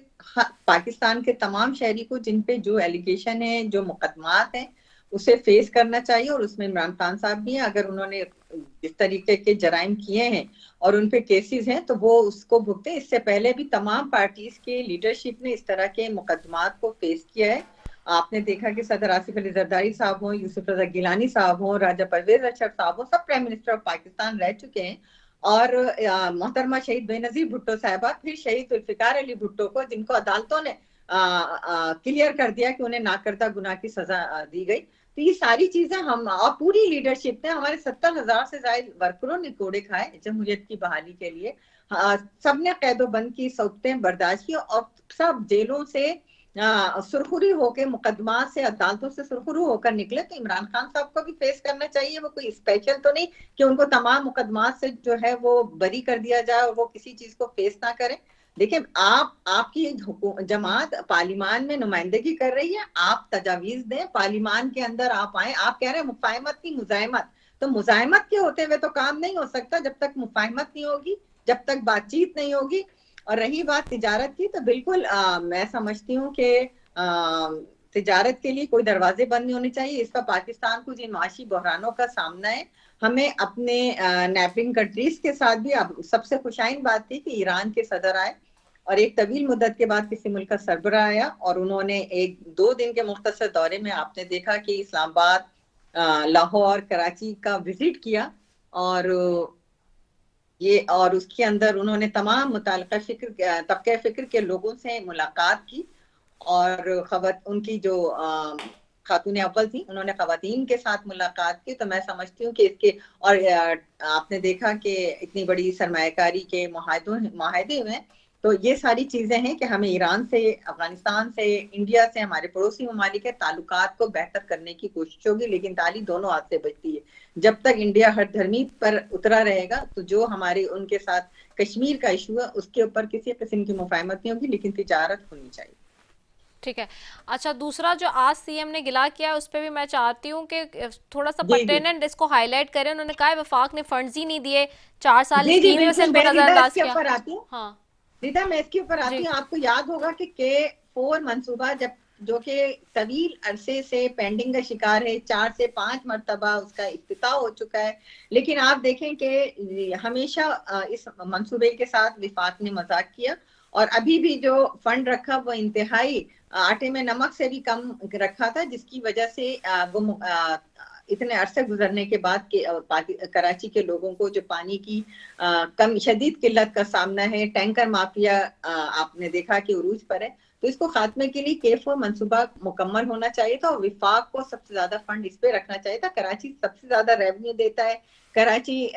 पाकिस्तान के तमाम शहरी को जिन पे जो एलिगेशन है, जो मुकदमात हैं, उसे फेस करना चाहिए, और उसमें इमरान खान साहब भी हैं। अगर उन्होंने जिस तरीके के जराइम किए हैं और उन पे केसेस हैं तो वो उसको भुगते। इससे पहले भी तमाम पार्टीज के लीडरशिप ने इस तरह के मुकदमात को फेस किया है। आपने देखा कि सदर आसिफ अली जरदारी साहब हों, यूसुफ रजा गिलानी साहब हों, राजा परवेज अशरफ साहब हों, सब प्राइम मिनिस्टर ऑफ पाकिस्तान रह चुके हैं। और मोहतरमा शहीद बेनजीर भुट्टो साहबा, फिर शहीद जुल्फिकार अली भुट्टो को, जिनको अदालतों ने क्लियर कर दिया कि उन्हें नाकर्दा गुनाह की सजा दी गई। तो ये सारी चीजें हम और पूरी लीडरशिप ने, हमारे 70,000 से ज्यादा वर्करों ने कोड़े खाए जमहूरियत की बहाली के लिए। सबने कैदोबंद की सौतें बर्दाश्त की, और सब जेलों से सुरखुरी होकर, मुकदमा से, अदालतों से सुरखुरू होकर निकले। तो इमरान खान साहब को भी फेस करना चाहिए। वो कोई स्पेशल तो नहीं कि उनको तमाम मुकदमा से जो है वो बरी कर दिया जाए और वो किसी चीज को फेस ना करें। देखिए, आपकी जमात पार्लिमान में नुमाइंदगी कर रही है, आप तजावीज दें, पार्लिमान के अंदर आप आए। आप कह रहे हैं मुफाहमत की मुजाहिमत, तो मुजाहिमत के होते हुए तो काम नहीं हो सकता जब तक मुफाहमत नहीं होगी, जब तक बातचीत नहीं होगी। और रही बात तिजारत की, तो बिल्कुल मैं समझती हूँ कि तिजारत के लिए कोई दरवाजे बंद नहीं होने चाहिए। इस पर पाकिस्तान को जिन माशी बहरानों का सामना है, हमें अपने नेबरिंग कंट्रीज के साथ भी, अब सबसे खुशाइन बात थी कि ईरान के सदर आए और एक तवील मुद्दत के बाद किसी मुल्क का सरबराह आया और उन्होंने 1-2 दिन के मुख्तसर दौरे में आपने देखा कि इस्लामाबाद, लाहौर, कराची का विजिट किया और उसके अंदर उन्होंने तमाम मुताल्लिका तबके फिक्र के लोगों से मुलाकात की और उनकी जो खातून अव्वल थी, उन्होंने खवातीन के साथ मुलाकात की। तो मैं समझती हूँ कि इसके और आपने देखा कि इतनी बड़ी सरमायाकारी के मुआहदे हुए, तो ये सारी चीजें हैं कि हमें ईरान से, अफगानिस्तान से, इंडिया से, हमारे पड़ोसी ममालिक के ताल्लुकात को बेहतर करने की कोशिश होगी, लेकिन ताली दोनों हाथ से बजती है। जब तक इंडिया हर धर्मी पर उतरा रहेगा तो जो हमारे उनके साथ कश्मीर का इशू है उसके ऊपर किसी किस्म की मुफाहमत नहीं होगी, लेकिन तिजारत होनी चाहिए। ठीक है। अच्छा, दूसरा जो आज सीएम ने गिला किया है उस पर भी मैं चाहती हूँ कि थोड़ा सा पर्टिनेंट इसको हाईलाइट करें। उन्होंने कहा है वफाक ने फंड्स ही नहीं दिए, 4 साल स्कीम से इनको नजरअंदाज किया। हाँ रीता, मैं इसके ऊपर आती हूँ। आपको याद होगा कि K4 मंसूबा जो कि तवील अरसे से पेंडिंग का शिकार है, 4 से 5 मरतबा उसका इफ्तिताह हो चुका है, लेकिन आप देखें कि हमेशा इस मंसूबे के साथ विफाक ने मजाक किया और अभी भी जो फंड रखा वो इंतहाई आटे में नमक से भी कम रखा था, जिसकी वजह से वो इतने अरसे गुजरने के बाद कराची के लोगों को जो पानी की कम शदीद किल्लत का सामना है, टैंकर माफिया आपने देखा कि उरूज पर है, तो इसको खात्मे के लिए K4 मंसूबा मुकम्मल होना चाहिए था और विफाक को सबसे ज्यादा फंड इस पे रखना चाहिए था। कराची सबसे ज्यादा रेवेन्यू देता है, कराची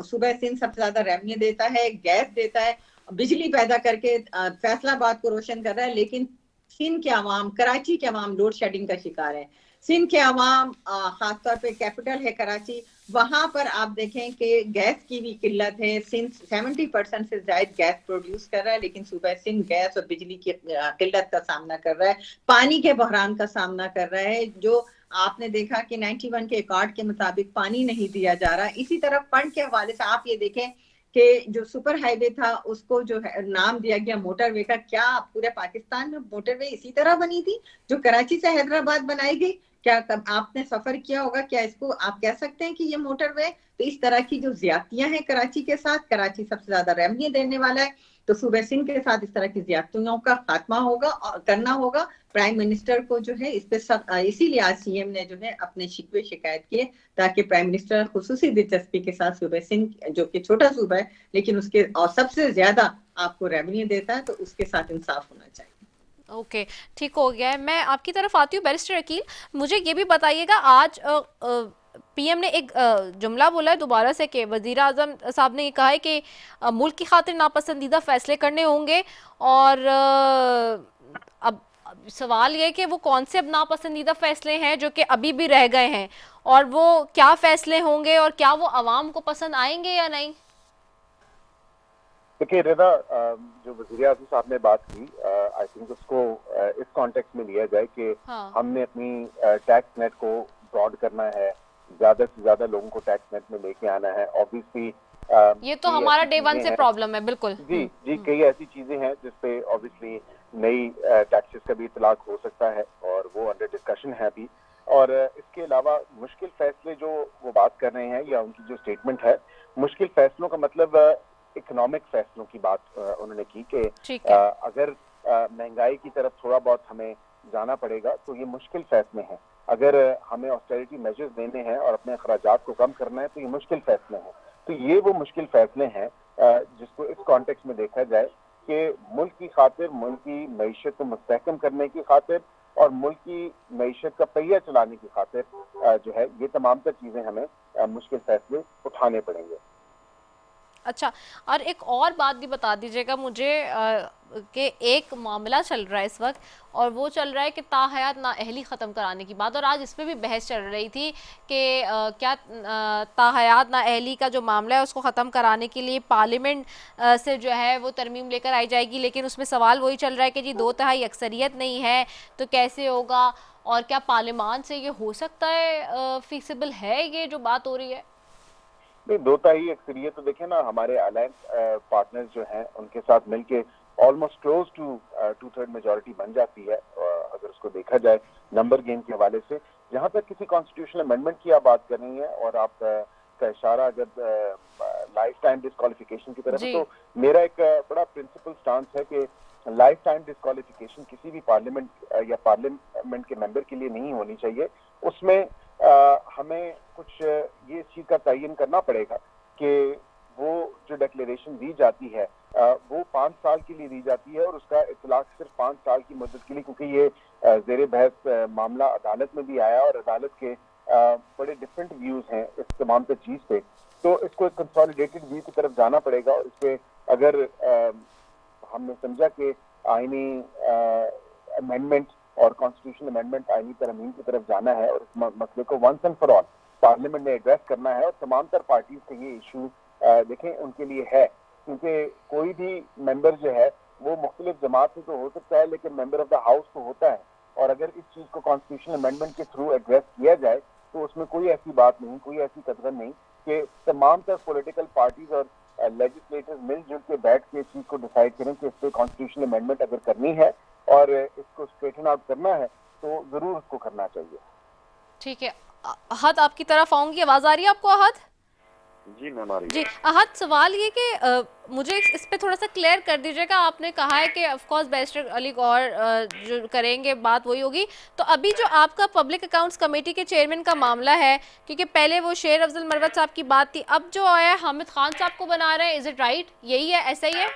सूबा सिंध सबसे ज्यादा रेवेन्यू देता है, गैस देता है, बिजली पैदा करके फैसलाबाद को रोशन कर रहा है, लेकिन सिंध के अवाम, कराची के अवाम लोड शेडिंग का शिकार है। सिंध के अवाम, खासतौर पे कैपिटल है कराची, वहां पर आप देखें कि गैस की भी किल्लत है। सिंध 70% से ज्यादा गैस प्रोड्यूस कर रहा है, लेकिन सूबा सिंध गैस और बिजली की किल्लत का सामना कर रहा है, पानी के बहरान का सामना कर रहा है, जो आपने देखा कि 91 के अकॉर्ड के मुताबिक पानी नहीं दिया जा रहा। इसी तरह फंड के हवाले से आप ये देखें कि जो सुपर हाईवे था उसको जो है नाम दिया गया मोटरवे का। क्या पूरे पाकिस्तान में मोटरवे इसी तरह बनी थी जो कराची से हैदराबाद बनाई गई? क्या आपने सफर किया होगा? क्या इसको आप कह सकते हैं कि ये मोटरवे? तो इस तरह की जो ज्यादतियां हैं कराची के साथ, कराची सबसे ज्यादा रेवेन्यू देने वाला है, तो सूबे सिंध के साथ इस तरह की ज्यादतियों का खात्मा होगा और करना होगा। प्राइम मिनिस्टर को जो है इस पे इसीलिए आज सीएम ने जो है अपने शिकवे शिकायत किए, ताकि प्राइम मिनिस्टर खुसूसी दिलचस्पी के साथ सूबे सिंध जो कि छोटा सूबा है लेकिन उसके और सबसे ज्यादा आपको रेवेन्यू देता है, तो उसके साथ इंसाफ होना चाहिए। ओके, ठीक हो गया है। मैं आपकी तरफ आती हूँ बैरिस्टर अकील, मुझे ये भी बताइएगा, आज पीएम ने एक जुमला बोला है दोबारा से कि वजीर आजम साहब ने ये कहा है कि मुल्क की खातिर नापसंदीदा फैसले करने होंगे, और अब सवाल ये कि वो कौन से अब नापसंदीदा फैसले हैं जो कि अभी भी रह गए हैं, और वो क्या फैसले होंगे और क्या वो आवाम को पसंद आएंगे या नहीं? देखिए रिदा, जो वज़ीर आज़म साहब ने बात की, आई थिंक उसको इस कॉन्टेक्स्ट में लिया जाए कि हमने अपनी टैक्स नेट को ब्रॉड करना है, ज्यादा से ज्यादा लोगों को टैक्स नेट में लेके आना है। ऑब्वियसली ये तो हमारा डे वन से प्रॉब्लम है। बिल्कुल जी, कई ऐसी चीजें हैं जिसपे ऑब्वियसली नई टैक्सेस का भी इतलाक हो सकता है और वो अंडर डिस्कशन है अभी। और इसके अलावा मुश्किल फैसले जो वो बात कर रहे हैं या उनकी जो स्टेटमेंट है, मुश्किल फैसलों का मतलब इकोनॉमिक फैसलों की बात उन्होंने की कि अगर महंगाई की तरफ थोड़ा बहुत हमें जाना पड़ेगा तो ये मुश्किल फैसले हैं। अगर हमें ऑस्टेरिटी मेजर्स लेने हैं और अपने अखराजात को कम करना है तो ये मुश्किल फैसले हैं। तो ये वो मुश्किल फैसले हैं जिसको इस कॉन्टेक्स्ट में देखा जाए कि मुल्क की खातिर, मुल्क की मईशत को मुस्तहकम करने की खातिर और मुल्क की मईशत का पहिया चलाने की खातिर जो है ये तमाम तर चीजें हमें मुश्किल फैसले उठाने पड़ेंगे। अच्छा, और एक और बात भी बता दीजिएगा मुझे कि एक मामला चल रहा है इस वक्त, और वो चल रहा है कि ताहयात नाअहली ख़त्म कराने की बात, और आज इस पर भी बहस चल रही थी कि क्या ताहयात नाअहली का जो मामला है उसको ख़त्म कराने के लिए पार्लियामेंट से जो है वो तरमीम लेकर आई जाएगी, लेकिन उसमें सवाल वही चल रहा है कि जी 2/3 अक्सरियत नहीं है तो कैसे होगा, और क्या पार्लियामान से ये हो सकता है, फीसिबल है ये जो बात हो रही है? नहीं, 2/3 अक्सरियत तो देखें ना, हमारे अलायंस पार्टनर्स जो हैं उनके साथ मिलके ऑलमोस्ट क्लोज टू 2/3 मेजॉरिटी बन जाती है। अगर उसको देखा जाए नंबर गेम के हवाले से। जहां तक किसी कॉन्स्टिट्यूशनल अमेंडमेंट की आप बात कर रही हैं और आप का इशारा अगर लाइफ टाइम डिस्क्वालिफिकेशन की तरफ है, तो मेरा एक बड़ा प्रिंसिपल स्टांस है कि लाइफ टाइम डिस्क्वालिफिकेशन किसी भी पार्लियामेंट या पार्लियामेंट के मेंबर के लिए नहीं होनी चाहिए। उसमें हमें कुछ ये चीज का तयन करना पड़ेगा कि वो जो डिक्लेरेशन दी जाती है वो 5 साल के लिए दी जाती है और उसका इतलाक सिर्फ 5 साल की मुद्दत के लिए, क्योंकि ये ज़ेरे बहस मामला अदालत में भी आया और अदालत के बड़े डिफरेंट व्यूज हैं इस तमाम चीज पे, तो इसको एक कंसोलिडेटेड व्यू की तरफ जाना पड़ेगा। और इस पे अगर हमने समझा कि आईनी अमेंडमेंट और कॉन्स्टिट्यूशन अमेंडमेंट आईनी तरमीम की तरफ जाना है और इस मसले को once and for all parliament में एड्रेस करना है, और तमाम तर पार्टीज का ये इशू देखें उनके लिए है, क्योंकि कोई भी मेंबर जो है वो मुख्तलिफ जमात से तो हो सकता है लेकिन मेंबर ऑफ द हाउस तो होता है, और अगर इस चीज को कॉन्स्टिट्यूशन अमेंडमेंट के थ्रू एड्रेस किया जाए तो उसमें कोई ऐसी बात नहीं, कोई ऐसी कदगन नहीं कि तमाम तर पॉलिटिकल पार्टीज और लेजिस्लेटर्स मिलजुल के बैठ के इस चीज को डिसाइड करें कि इस पर कॉन्स्टिट्यूशन अमेंडमेंट अगर करनी है और इसको स्ट्रेटन आउट करना है तो जरूर उसको करना चाहिए। ठीक है, अहद आपकी तरफ आऊंगी, आवाज आ रही है आपको अहद? जी मैम आ रही जी अहद, सवाल ये कि मुझे इस पे थोड़ा सा क्लियर कर दीजिएगा। आपने कहा है कि of course barrister Ali Gohar जो करेंगे बात वही होगी, तो अभी जो आपका पब्लिक अकाउंट्स कमेटी के चेयरमैन का मामला है, क्योंकि पहले वो शेर अफजल मरवत साहब की बात थी, अब जो आया हामिद खान साहब को बना रहे हैं, इज इट राइट? यही है, ऐसा ही है?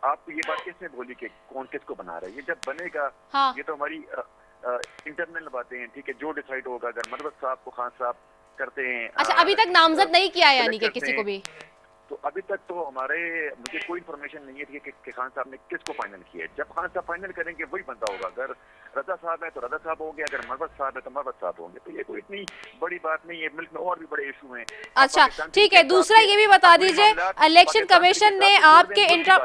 आप ये बात कैसे बोली कि कौन किसको बना रहा है? ये जब बनेगा, हाँ। ये तो हमारी इंटरनल बातें हैं, ठीक है, जो डिसाइड होगा। अगर मरवत साहब को खान साहब करते हैं, अच्छा, अभी तक नामजद नहीं किया यानी कि किसी को भी? तो अभी तक तो मुझे कोई इन्फॉर्मेशन नहीं है कि खान साहब ने किसको फाइनल किया है। जब खान साहब फाइनल करेंगे वही बंदा होगा। अगर रजा साहब है तो रजा साहब होंगे, अगर मरवत साहब है तो मरवत साहब होंगे। तो ये कोई इतनी बड़ी बात नहीं है, मुल्क में और भी बड़े इशू हैं। अच्छा ठीक है, दूसरा ये भी बता दीजिए, इलेक्शन कमीशन ने आपके इंट्रा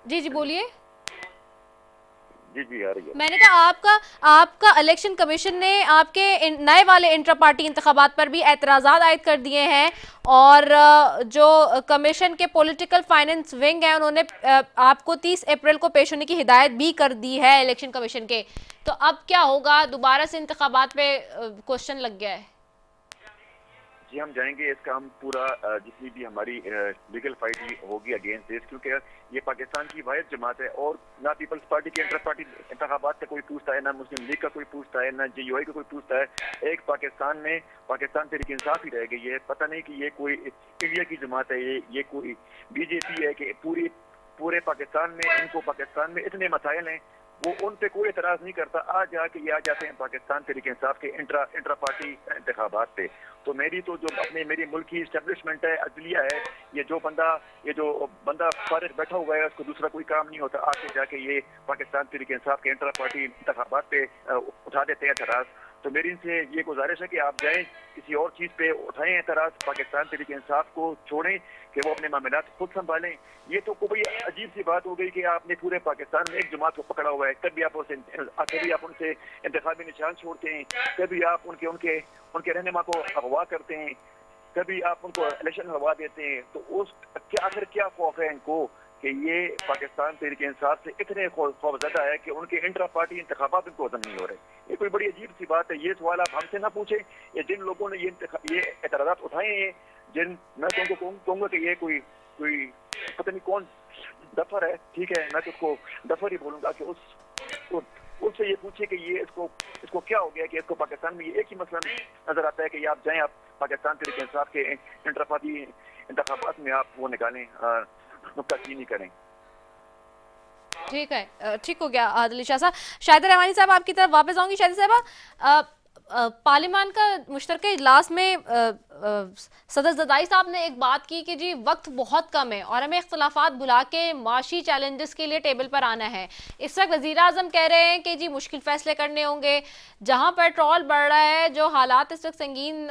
जी बोलिए। जी आ रही है। मैंने कहा आपका इलेक्शन कमीशन ने आपके नए वाले इंट्रा पार्टी इंतखाबात पर भी एतराज़ात आयद कर दिए हैं, और जो कमीशन के पॉलिटिकल फाइनेंस विंग है उन्होंने आपको 30 अप्रैल को पेश होने की हिदायत भी कर दी है इलेक्शन कमीशन के। तो अब क्या होगा? दोबारा से इंतखाबात पे क्वेश्चन लग गया है। जी हम जाएंगे, इसका हम पूरा जितनी भी हमारी लीगल फाइट होगी अगेंस्ट दिस, क्योंकि ये पाकिस्तान की वाहिद जमात है और ना पीपल्स पार्टी के इंटर पार्टी इंतखाबात का कोई पूछता है, ना मुस्लिम लीग का कोई पूछता है, ना JUI का कोई पूछता है। एक पाकिस्तान में पाकिस्तान तहरीक इंसाफ ही रह गई है। पता नहीं कि ये कोई इंडिया की जमात है, ये कोई BJP है कि पूरे पाकिस्तान में इनको पाकिस्तान में इतने मसाइल हैं, वो उन पे कोई एतराज नहीं करता। आ जाते हैं पाकिस्तान तहरीक इंसाफ के इंट्रा पार्टी इंतखाबात पे। तो मेरी मुल्क की इस्टेब्लिशमेंट है, अदलिया है, ये जो बंदा फारिग बैठा हुआ है उसको दूसरा कोई काम नहीं होता, आके जाके ये पाकिस्तान तहरीक इंसाफ के इंट्रा पार्टी इंतखाबात पे उठा देते हैं एतराज। तो मेरी इनसे ये गुजारिश है कि आप जाएं किसी और चीज पे उठाएं एतराज, पाकिस्तान तहरीक इंसाफ को छोड़ें कि वो अपने मामलात खुद संभालें। ये तो कोई अजीब सी बात हो गई कि आपने पूरे पाकिस्तान में एक जमात को पकड़ा हुआ है। कभी आप उनसे इंतखाबी निशान छोड़ते हैं, कभी आप उनके रहनुमा को अगवा करते हैं, कभी आप उनको इलेक्शन हरवा देते हैं। तो आखिर क्या खौफ है इनको कि ये पाकिस्तान तहरीक इंसाफ से इतने खौफजदा है कि उनके इंट्रा पार्टी इंतखाबात उनको हजम नहीं हो रहे। ये कोई बड़ी अजीब सी बात है। ये सवाल आप हमसे ना पूछे, ये जिन लोगों ने ये एतराज़ात उठाए हैं, मैं तो उनको कहूँगा कि ये कोई पता नहीं कौन दफर है, ठीक है, मैं तो उसको दफर ही बोलूँगा कि उससे ये पूछे कि ये इसको क्या हो गया कि इसको पाकिस्तान में ये एक ही मसला नजर आता है कि आप जाएं, आप पाकिस्तान तहरीक इंसाफ के इंट्रा पार्टी इंतखाबात में आप वो निकालें, नुक्ताचीनी करें। ठीक है, ठीक हो गया आदिल शाह साहब। शाहिदा रहमानी साहब आपकी तरफ वापस आऊंगी। शाहिदा साहब, पार्लियामान का मुश्तरका इजलास में सदर ज़दाई साहब ने एक बात की कि जी वक्त बहुत कम है और हमें इख्तलाफात भुला के माशी चैलेंजेस के लिए टेबल पर आना है। इस वक्त वज़ीर आज़म कह रहे हैं कि जी मुश्किल फैसले करने होंगे। जहां पेट्रोल बढ़ रहा है, जो हालात इस वक्त संगीन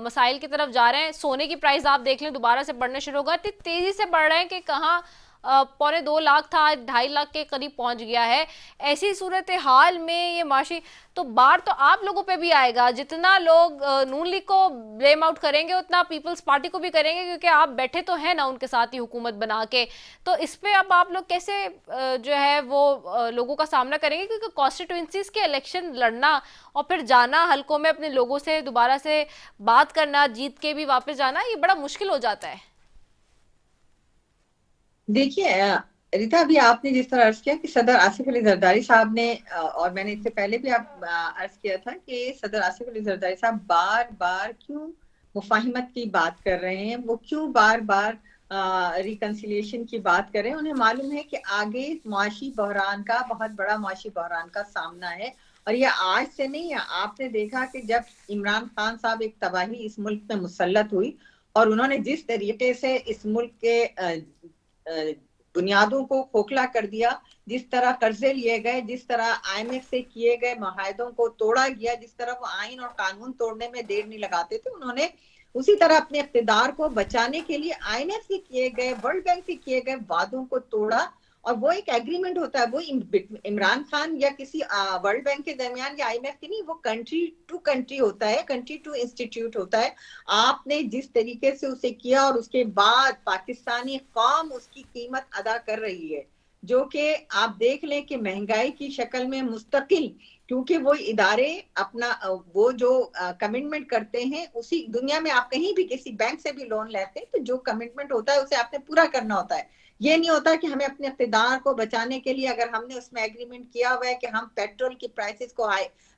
मसाइल की तरफ जा रहे हैं, सोने की प्राइस आप देख लें दोबारा से बढ़ना शुरू होगा, तेज़ी से बढ़ रहे हैं कि कहाँ 2.25 लाख था, 2.5 लाख के करीब पहुंच गया है। ऐसी सूरत हाल में ये माशी तो बार तो आप लोगों पे भी आएगा। जितना लोग नून लीग को ब्लेम आउट करेंगे उतना पीपल्स पार्टी को भी करेंगे, क्योंकि आप बैठे तो हैं ना उनके साथ ही हुकूमत बना के। तो इस पे अब आप लोग कैसे जो है वो लोगों का सामना करेंगे, क्योंकि कॉन्स्टिट्यूंसीज के इलेक्शन लड़ना और फिर जाना हलकों में अपने लोगों से दोबारा से बात करना, जीत के भी वापस जाना, ये बड़ा मुश्किल हो जाता है। देखिए रीता, अभी आपने जिस तरह अर्ज किया कि सदर आसिफ अली जरदारी साहब ने, और मैंने इससे पहले भी आप अर्ज किया था कि सदर आसिफ अली जरदारी साहब बार बार क्यों मुफाहिमत की बात कर रहे हैं, वो क्यों बार बार रिकंसिलिएशन की बात कर रहे हैं। उन्हें मालूम है कि आगे मुआशी बहरान का, बहुत बड़ा मुआशी बहरान का सामना है, और ये आज से नहीं है। आपने देखा कि जब इमरान खान साहब एक तबाही इस मुल्क में मुसल्लत हुई और उन्होंने जिस तरीके से इस मुल्क के बुनियादों को खोखला कर दिया, जिस तरह कर्जे लिए गए, जिस तरह IMF से किए गए मुआहदों को तोड़ा गया, जिस तरह वो आइन और कानून तोड़ने में देर नहीं लगाते थे, उन्होंने उसी तरह अपने इख्तिदार को बचाने के लिए IMF से किए गए, वर्ल्ड बैंक से किए गए वादों को तोड़ा। और वो एक एग्रीमेंट होता है, वो इमरान खान या किसी वर्ल्ड बैंक के दरमियान या IMF की नहीं, वो कंट्री टू कंट्री होता है, कंट्री टू इंस्टीट्यूट होता है। आपने जिस तरीके से उसे किया और उसके बाद पाकिस्तानी कौम उसकी कीमत अदा कर रही है, जो कि आप देख लें कि महंगाई की शक्ल में मुस्तकिल, क्योंकि वो इदारे अपना वो जो कमिटमेंट करते हैं, उसी दुनिया में आप कहीं भी किसी बैंक से भी लोन लेते हैं तो जो कमिटमेंट होता है उसे आपने पूरा करना होता है। ये नहीं होता कि हमें अपने इख्तिदार को बचाने के लिए, अगर हमने उसमें एग्रीमेंट किया हुआ है कि हम पेट्रोल की प्राइसेस को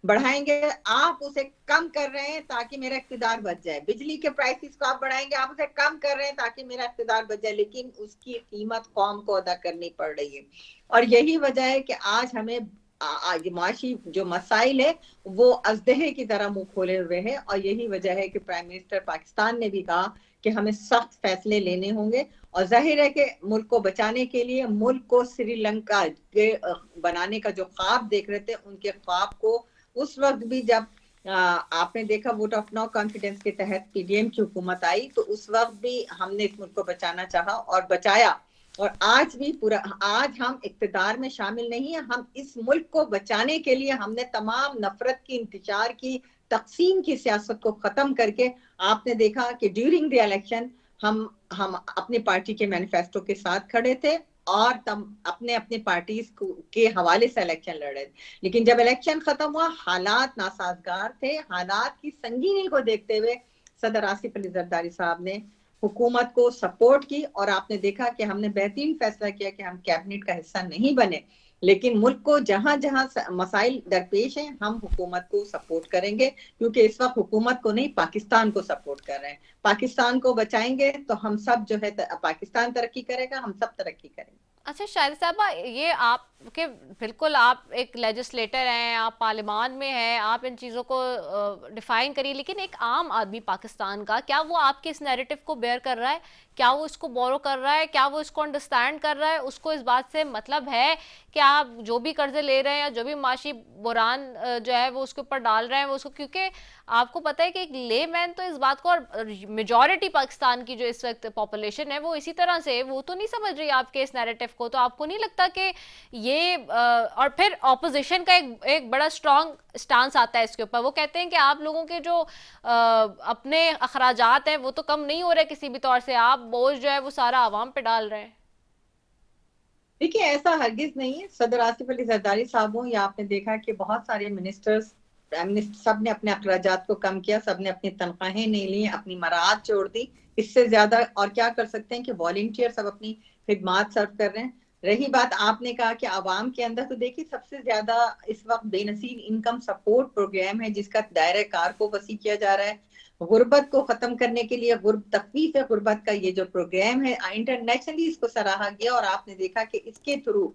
बढ़ाएंगे, आप उसे कम कर रहे हैं ताकि मेरा इख्तिदार बच जाए। बिजली के प्राइसेस को आप बढ़ाएंगे, आप उसे कम कर रहे हैं ताकि मेरा इख्तिदार बच जाए, लेकिन उसकी कीमत कौम को अदा करनी पड़ रही है। और यही वजह है कि आज हमें आज माशी जो मसाइल है वो अजदहे की तरह मुंह खोले हुए है। और यही वजह है कि प्राइम मिनिस्टर पाकिस्तान ने भी कहा कि हमें सख्त फैसले लेने होंगे। और जाहिर है कि मुल्क को बचाने के लिए, मुल्क को श्रीलंका के बनाने का जो ख्वाब देख रहे थे, उनके ख्वाब को उस वक्त भी जब आपने देखा वोट ऑफ नो कॉन्फिडेंस के तहत PDM की हुकूमत आई, तो उस वक्त भी हमने इस मुल्क को बचाना चाहा और बचाया। और आज भी पूरा, आज हम इक्तिदार में शामिल नहीं है, हम इस मुल्क को बचाने के लिए हमने तमाम नफरत की, इंतजार की, तकसीम की सियासत को खत्म करके, आपने देखा कि ड्यूरिंग द इलेक्शन हम अपनी पार्टी के मैनिफेस्टो के साथ खड़े थे और तम अपने अपने पार्टीज के हवाले से इलेक्शन लड़े। लेकिन जब इलेक्शन खत्म हुआ, हालात नासाजगार थे। हालात की संगीनी को देखते हुए सदर आसिफ अली जरदारी साहब ने हुकूमत को सपोर्ट की, और आपने देखा कि हमने बेहतरीन फैसला किया कि हम कैबिनेट का हिस्सा नहीं बने, लेकिन मुल्क को जहां जहां मसाइल दरपेश हैं, हम हुकूमत को सपोर्ट करेंगे, क्योंकि इस वक्त हुकूमत को नहीं, पाकिस्तान को सपोर्ट कर रहे हैं। पाकिस्तान को बचाएंगे तो हम सब जो है, पाकिस्तान तरक्की करेगा, हम सब तरक्की करेंगे। अच्छा शाहिद साहबा, ये आपके बिल्कुल, आप एक लेजिस्लेटर हैं, आप पार्लियामान में हैं, आप इन चीज़ों को डिफाइन करिए, लेकिन एक आम आदमी पाकिस्तान का, क्या वो आपके इस नैरेटिव को बेयर कर रहा है? क्या वो इसको बोरो कर रहा है? क्या वो इसको अंडरस्टैंड कर रहा है? उसको इस बात से मतलब है कि आप जो भी कर्जे ले रहे हैं या जो भी माशी बुरान जो है वो उसके ऊपर डाल रहे हैं वो उसको, क्योंकि आपको पता है कि एक लेमैन तो इस बात को, और मेजॉरिटी पाकिस्तान की जो इस वक्त पॉपुलेशन है वो इसी तरह से, वो तो नहीं समझ रही आपके इस नैरेटिव को। तो आपको नहीं लगता कि ये और फिर ऑपोजिशन का एक बड़ा स्ट्रॉन्ग स्टांस आता है इसके ऊपर? वो कहते हैं कि आप लोगों के जो अपने अखराजात हैं वो तो कम नहीं हो रहे किसी भी तौर से, आप बोझ जो है वो सारा आवाम पे डाल रहे हैं। देखिए, ऐसा हरगिज नहीं है। सदर आसिफ अली जरदारी साहब हो, या आपने देखा कि बहुत सारे मिनिस्टर्स, प्राइम मिनिस्टर, सब ने अपने अखराजात को कम किया, सब ने अपनी तनख्वाहें नहीं ली, अपनी मराहत छोड़ दी। इससे ज्यादा और क्या कर सकते हैं कि वॉलंटियर सब अपनी खिदमात सर्व कर रहे हैं। रही बात, आपने कहा कि आवाम के अंदर, तो देखिए सबसे ज्यादा इस वक्त बेनसीब इनकम सपोर्ट प्रोग्राम है जिसका दायरा कार को वसी किया जा रहा है। गुर्बत को खत्म करने के लिए तखफीफ गुर्बत का ये जो प्रोग्राम है, इंटरनेशनली इसको सराहा गया, और आपने देखा कि इसके थ्रू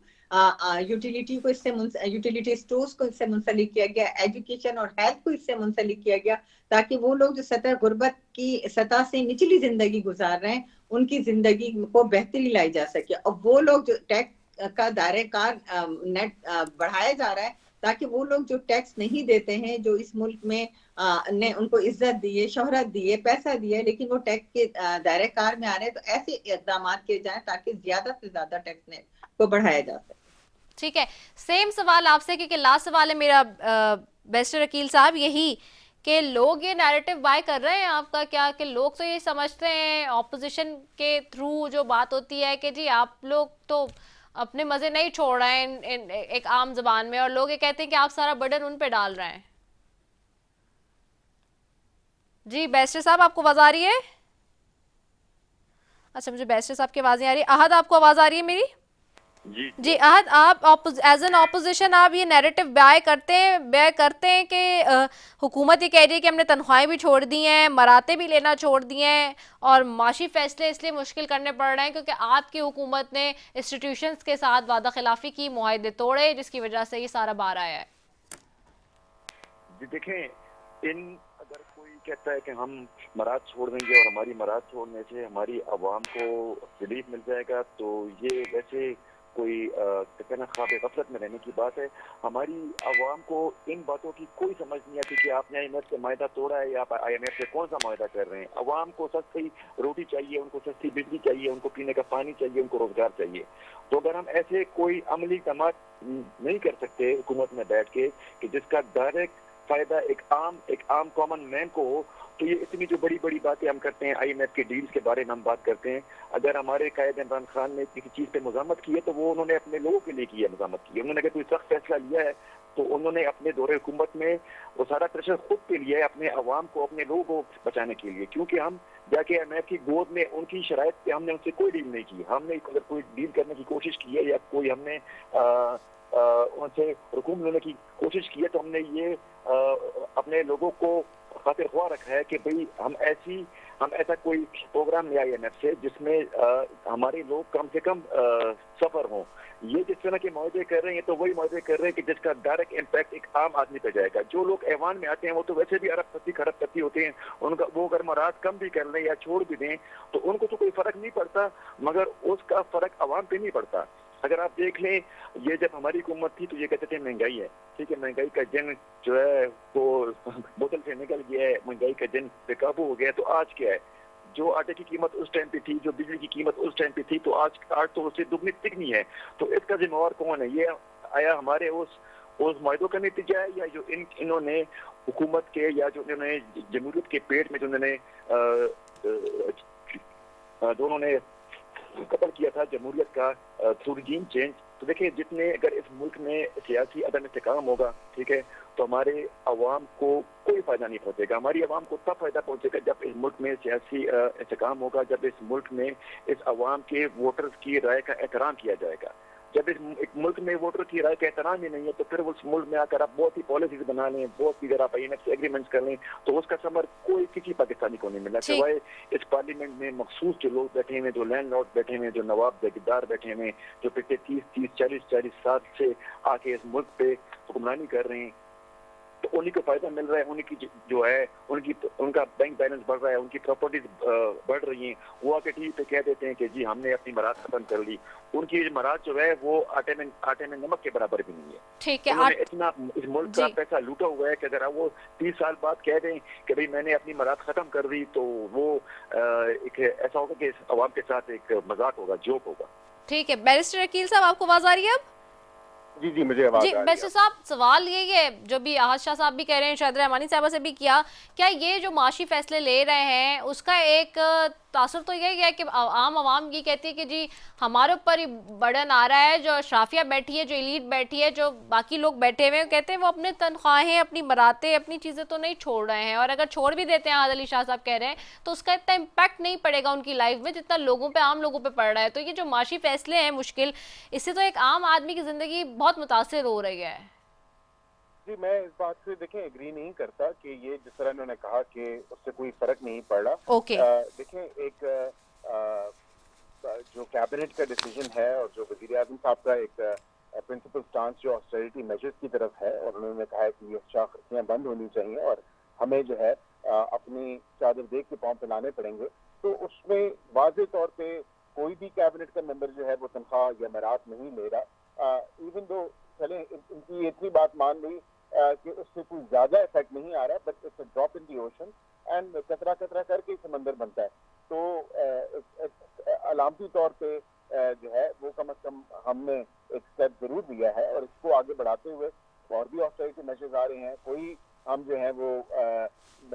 यूटिलिटी को इससे यूटिलिटी स्टोर्स को इससे मुंसलिक किया गया, एजुकेशन और हेल्थ को इससे मुंसलिक किया गया, ताकि वो लोग जो सतह गुर्बत की सतह से निचली जिंदगी गुजार रहे हैं, उनकी जिंदगी को बेहतरी लाई जा सके। और वो लोग जो टैक्स का दायरे कार नेट बढ़ाया जा रहा है, ताकि वो लोग जो टैक्स नहीं देते हैं, जो इस मुल्क में ने उनको इज्जत दी है, शोहरत दी है, पैसा दिया है, लेकिन वो टैक्स के दायरे कार में आ रहे हैं, तो ऐसे इकदाम किए जाएं ताकि ज्यादा से ज्यादा टैक्स को बढ़ाया जा सके। ठीक है, सेम सवाल आपसे, क्योंकि लास्ट सवाल है मेरा बैरिस्टर अकील साहब, यही कि लोग ये नैरेटिव बाय कर रहे हैं आपका क्या, कि लोग तो ये समझते हैं ऑपोजिशन के थ्रू जो बात होती है कि जी आप लोग तो अपने मजे नहीं छोड़ रहे हैं एक आम जबान में, और लोग ये कहते हैं कि आप सारा बर्डन उन पे डाल रहे हैं। जी बैरिस्टर साहब, आपको आवाज आ रही है? अच्छा, मुझे बैरिस्टर साहब की आवाज नहीं आ रही। अहद, आपको आवाज आ रही है मेरी? जी अहद, आप एज एन ऑपोजिशन आप ये नैरेटिव बयां करते हैं कि हुकूमत ये कह रही है कि हमने तनख्वाहें भी छोड़ दी हैं, मराते भी लेना छोड़ दिए हैं, और माशी फैसले इसलिए मुश्किल करने पड़ रहे हैं क्योंकि आपकी हुकूमत ने इंस्टीट्यूशंस के साथ वादा खिलाफी की, मुआहदे तोड़े, जिसकी वजह से ये सारा बार आया है। जी देखें, अगर कोई कहता है कि हम मराद छोड़ देंगे और हमारी मराद छोड़ने से हमारी आवाम को रिलीफ मिल जाएगा, तो ये वैसे कोई कहना ख्वाब गफलत में रहने की बात है। हमारी आवाम को इन बातों की कोई समझ नहीं आती कि आपने IMF से मायदा तोड़ा है या आप IMF से कौन सा मायदा कर रहे हैं। आवाम को सस्ती रोटी चाहिए, उनको सस्ती बिजली चाहिए, उनको पीने का पानी चाहिए, उनको रोजगार चाहिए। तो अगर हम ऐसे कोई अमली इक़दाम नहीं कर सकते हुकूमत में बैठ के कि जिसका डायरेक्ट फायदा एक आम कॉमन मैन को हो, तो ये इतनी जो बड़ी बड़ी बातें हम करते हैं, IMF के डील्स के बारे में हम बात करते हैं। अगर हमारे कायद इमरान खान ने किसी चीज पे मज़ामत की है तो वो उन्होंने अपने लोगों के लिए की है मज़ामत की है। उन्होंने अगर कोई सख्त फैसला लिया है तो उन्होंने अपने दौरे हुकूमत में वो सारा प्रेशर खुद पे लिया है, अपने अवाम को, अपने लोगों को बचाने के लिए। क्योंकि हम जाके IMF की गोद में उनकी शराइत पे हमने उनसे कोई डील नहीं की। हमने अगर कोई डील करने की कोशिश की है या कोई हमने उनसे हुकूम लेने की कोशिश की है तो हमने ये अपने लोगों को खातिर ख्वाह रखा है कि भाई हम ऐसा कोई प्रोग्राम ले आए IMF से जिसमें हमारे लोग कम से कम सफर हों। ये जिस तरह के मुआहदे कर रहे हैं तो वही मुआहदे कर रहे हैं कि जिसका डायरेक्ट इम्पैक्ट एक आम आदमी पे जाएगा। जो लोग ऐवान में आते हैं वो तो वैसे भी अरबपति खरबपति होते हैं, उनका वो अगर मराद कम भी कर लें या छोड़ भी दें तो उनको तो कोई फर्क नहीं पड़ता, मगर उसका फर्क अवाम पे नहीं पड़ता। अगर आप देख लें, ये जब हमारी हुकूमत थी तो ये कहते थे महंगाई है, ठीक है, महंगाई का जंग जो है वो बोतल से निकल गया है, महंगाई का जंग बेकाबू हो गया। तो आज क्या है, जो आटे की कीमत उस टाइम पे थी, जो बिजली की कीमत उस टाइम पे थी, तो आज तो उससे दुगनी तिगनी है। तो इसका जिम्मेवार कौन है? ये आया हमारे उस मुआहदों का नतीजा है या जो इन्होंने हुकूमत के या जो इन्होंने जमहूरियत के पेट में जो इन्होंने दोनों ने कत्ल किया था जमहूरियत का थ्रू रिजीम चेंज। तो देखिए, जितने अगर इस मुल्क में सियासी अदम इस्तेकाम होगा, ठीक है, तो हमारे अवाम को कोई फायदा नहीं पहुंचेगा। हमारी अवाम को तब फायदा पहुंचेगा जब इस मुल्क में सियासी इस्तेकाम होगा, जब इस मुल्क में इस अवाम के वोटर्स की राय का एहतराम किया जाएगा। जब एक मुल्क में वोटर की राय का एहतराम ही नहीं है तो फिर उस मुल्क में आकर आप बहुत ही पॉलिसीज बना लें, बहुत सी अगर आप IMF से एग्रीमेंट्स कर लें तो उसका समर कोई किसी पाकिस्तानी को नहीं मिला, सिवाय इस पार्लियामेंट में मखसूस जो लोग बैठे हुए, जो लैंडलॉर्ड बैठे हुए, जो नवाब जागीरदार बैठे हुए, जो पिछले 30-40 साल से आके इस मुल्क पे हुक्मरानी कर रहे हैं, तो उन्हीं को फायदा मिल रहा है। उनकी जो है उनका बैंक बैलेंस बढ़ रहा है, उनकी प्रॉपर्टीज बढ़ रही हैं। वो आके टीवी पे कह देते हैं कि जी हमने अपनी मराद खत्म कर ली। उनकी मराद जो है वो आटे में नमक के बराबर भी नहीं है। ठीक है, उन्होंने इतना इस मुल्क का पैसा लूटा हुआ है कि अगर वो 30 साल बाद कह दें कि भाई मैंने अपनी मराद खत्म कर दी तो वो एक ऐसा होगा कि अवाम के साथ एक मजाक होगा, जोक होगा। ठीक है, बैरिस्टर अकील साहब, आपको आवाज आ रही है अब? जी मुझे आवाज आ रही है। बैरिस्टर साहब, सवाल ये है जो भी आहद शाह साहब भी कह रहे हैं, शायद रहमानी साहबा से भी किया, क्या ये जो माशी फैसले ले रहे हैं उसका एक तासुर तो यही है कि आम आवाम ये कहती है कि जी हमारे ऊपर ही बर्डन आ रहा है, जो अशराफिया बैठी है, जो एलीट बैठी है, जो बाकी लोग बैठे हुए हैं, कहते हैं वो अपने तनख्वाहें, अपनी मराते, अपनी चीज़ें तो नहीं छोड़ रहे हैं, और अगर छोड़ भी देते हैं, आहद अली शाह साहब कह रहे हैं, तो उसका इतना इम्पैक्ट नहीं पड़ेगा उनकी लाइफ में जितना लोगों पे, आम लोगों पे पड़ रहा है। तो ये जो माशी फैसले हैं मुश्किल, इससे तो एक आम आदमी की जिंदगी बहुत मुतासिर हो रही है। जी मैं इस बात से देखें एग्री नहीं करता कि ये जिस तरह इन्होंने कहा कि उससे कोई फर्क नहीं पड़ रहा। देखें, एक जो कैबिनेट का डिसीजन है और जो वजीर आज़म साहब का एक प्रिंसिपल स्टांस जो ऑस्टेरिटी मेजर्स की तरफ है, और उन्होंने कहा है कि ये शाखियाँ बंद होनी चाहिए और हमें जो है अपनी चादर देख के पाँव फैलाने पड़ेंगे, तो उसमें वाज़ेह तौर पे कोई भी कैबिनेट का मेंबर जो है वो तनख्वाह या मरात नहीं ले रहा। इवन दो चले इनकी इतनी बात मान ली कि उससे कोई ज्यादा इफेक्ट नहीं आ रहा है, but it's a drop in the ocean and कतरा कतरा करके समंदर बनता है। तो अलामती तौर पे जो है वो कम से कम हमने एक स्टेप जरूर दिया है और इसको आगे बढ़ाते हुए और भी ऑस्टेरिटी मेजर्स आ रहे हैं। कोई हम जो है वो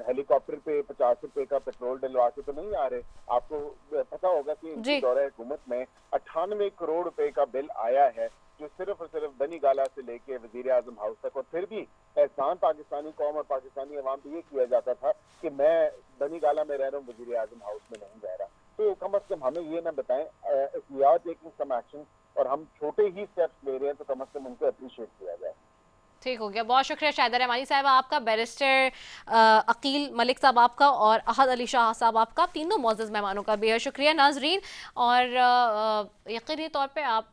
हेलीकॉप्टर पे 50 रुपए का पेट्रोल डलवा के तो नहीं आ रहे। आपको पता होगा कि इनके दौरे हुकूमत में 98 करोड़ रुपए का बिल आया है, जो सिर्फ और सिर्फ बनी गाला से लेके वजीर आजम हाउस तक। और फिर भी एहसान पाकिस्तानी कौम और पाकिस्तानी अवाम पे ये किया जाता था कि मैं बनी गाला में रह रहा हूँ, वजीर आजम हाउस में नहीं रह रहा। तो कम से कम हमें ये ना बताएं if we are taking some action और हम छोटे ही स्टेप्स ले रहे हैं तो कम से कम उनको अप्रिशिएट किया जाए। ठीक हो गया, बहुत शुक्रिया शाहिदा रहमानी साहब आपका, बैरिस्टर अकील मलिक साहब आपका और अहद अली शाह साहब आपका, तीनों मौजूद मेहमानों का बेहद शुक्रिया नाजरीन। और यकीनी तौर पे आप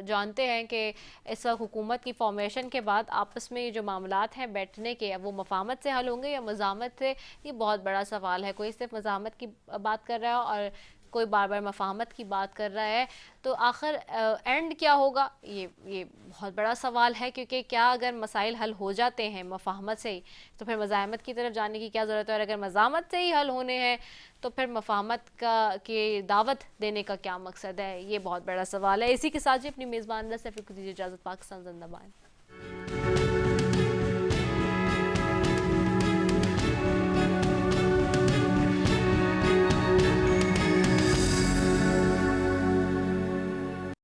जानते हैं कि इस वक्त हुकूमत की फॉर्मेशन के बाद आपस में ये जो मामलात हैं बैठने के, वो मफाहमत से हल होंगे या मज़ामत से, ये बहुत बड़ा सवाल है। कोई सिर्फ मज़ामत की बात कर रहा है और कोई बार बार मफाहमत की बात कर रहा है, तो आखिर एंड क्या होगा, ये बहुत बड़ा सवाल है। क्योंकि क्या अगर मसाइल हल हो जाते हैं मफाहमत से ही, तो फिर मज़ाहमत की तरफ जाने की क्या ज़रूरत है, और अगर मज़ामत से ही हल होने हैं तो फिर मफाहमत की दावत देने का क्या मकसद है, ये बहुत बड़ा सवाल है। इसी के साथ ही अपनी मेज़बान से फिर दीजिए इजाज़त। पाकिस्तान जिंदाबाद।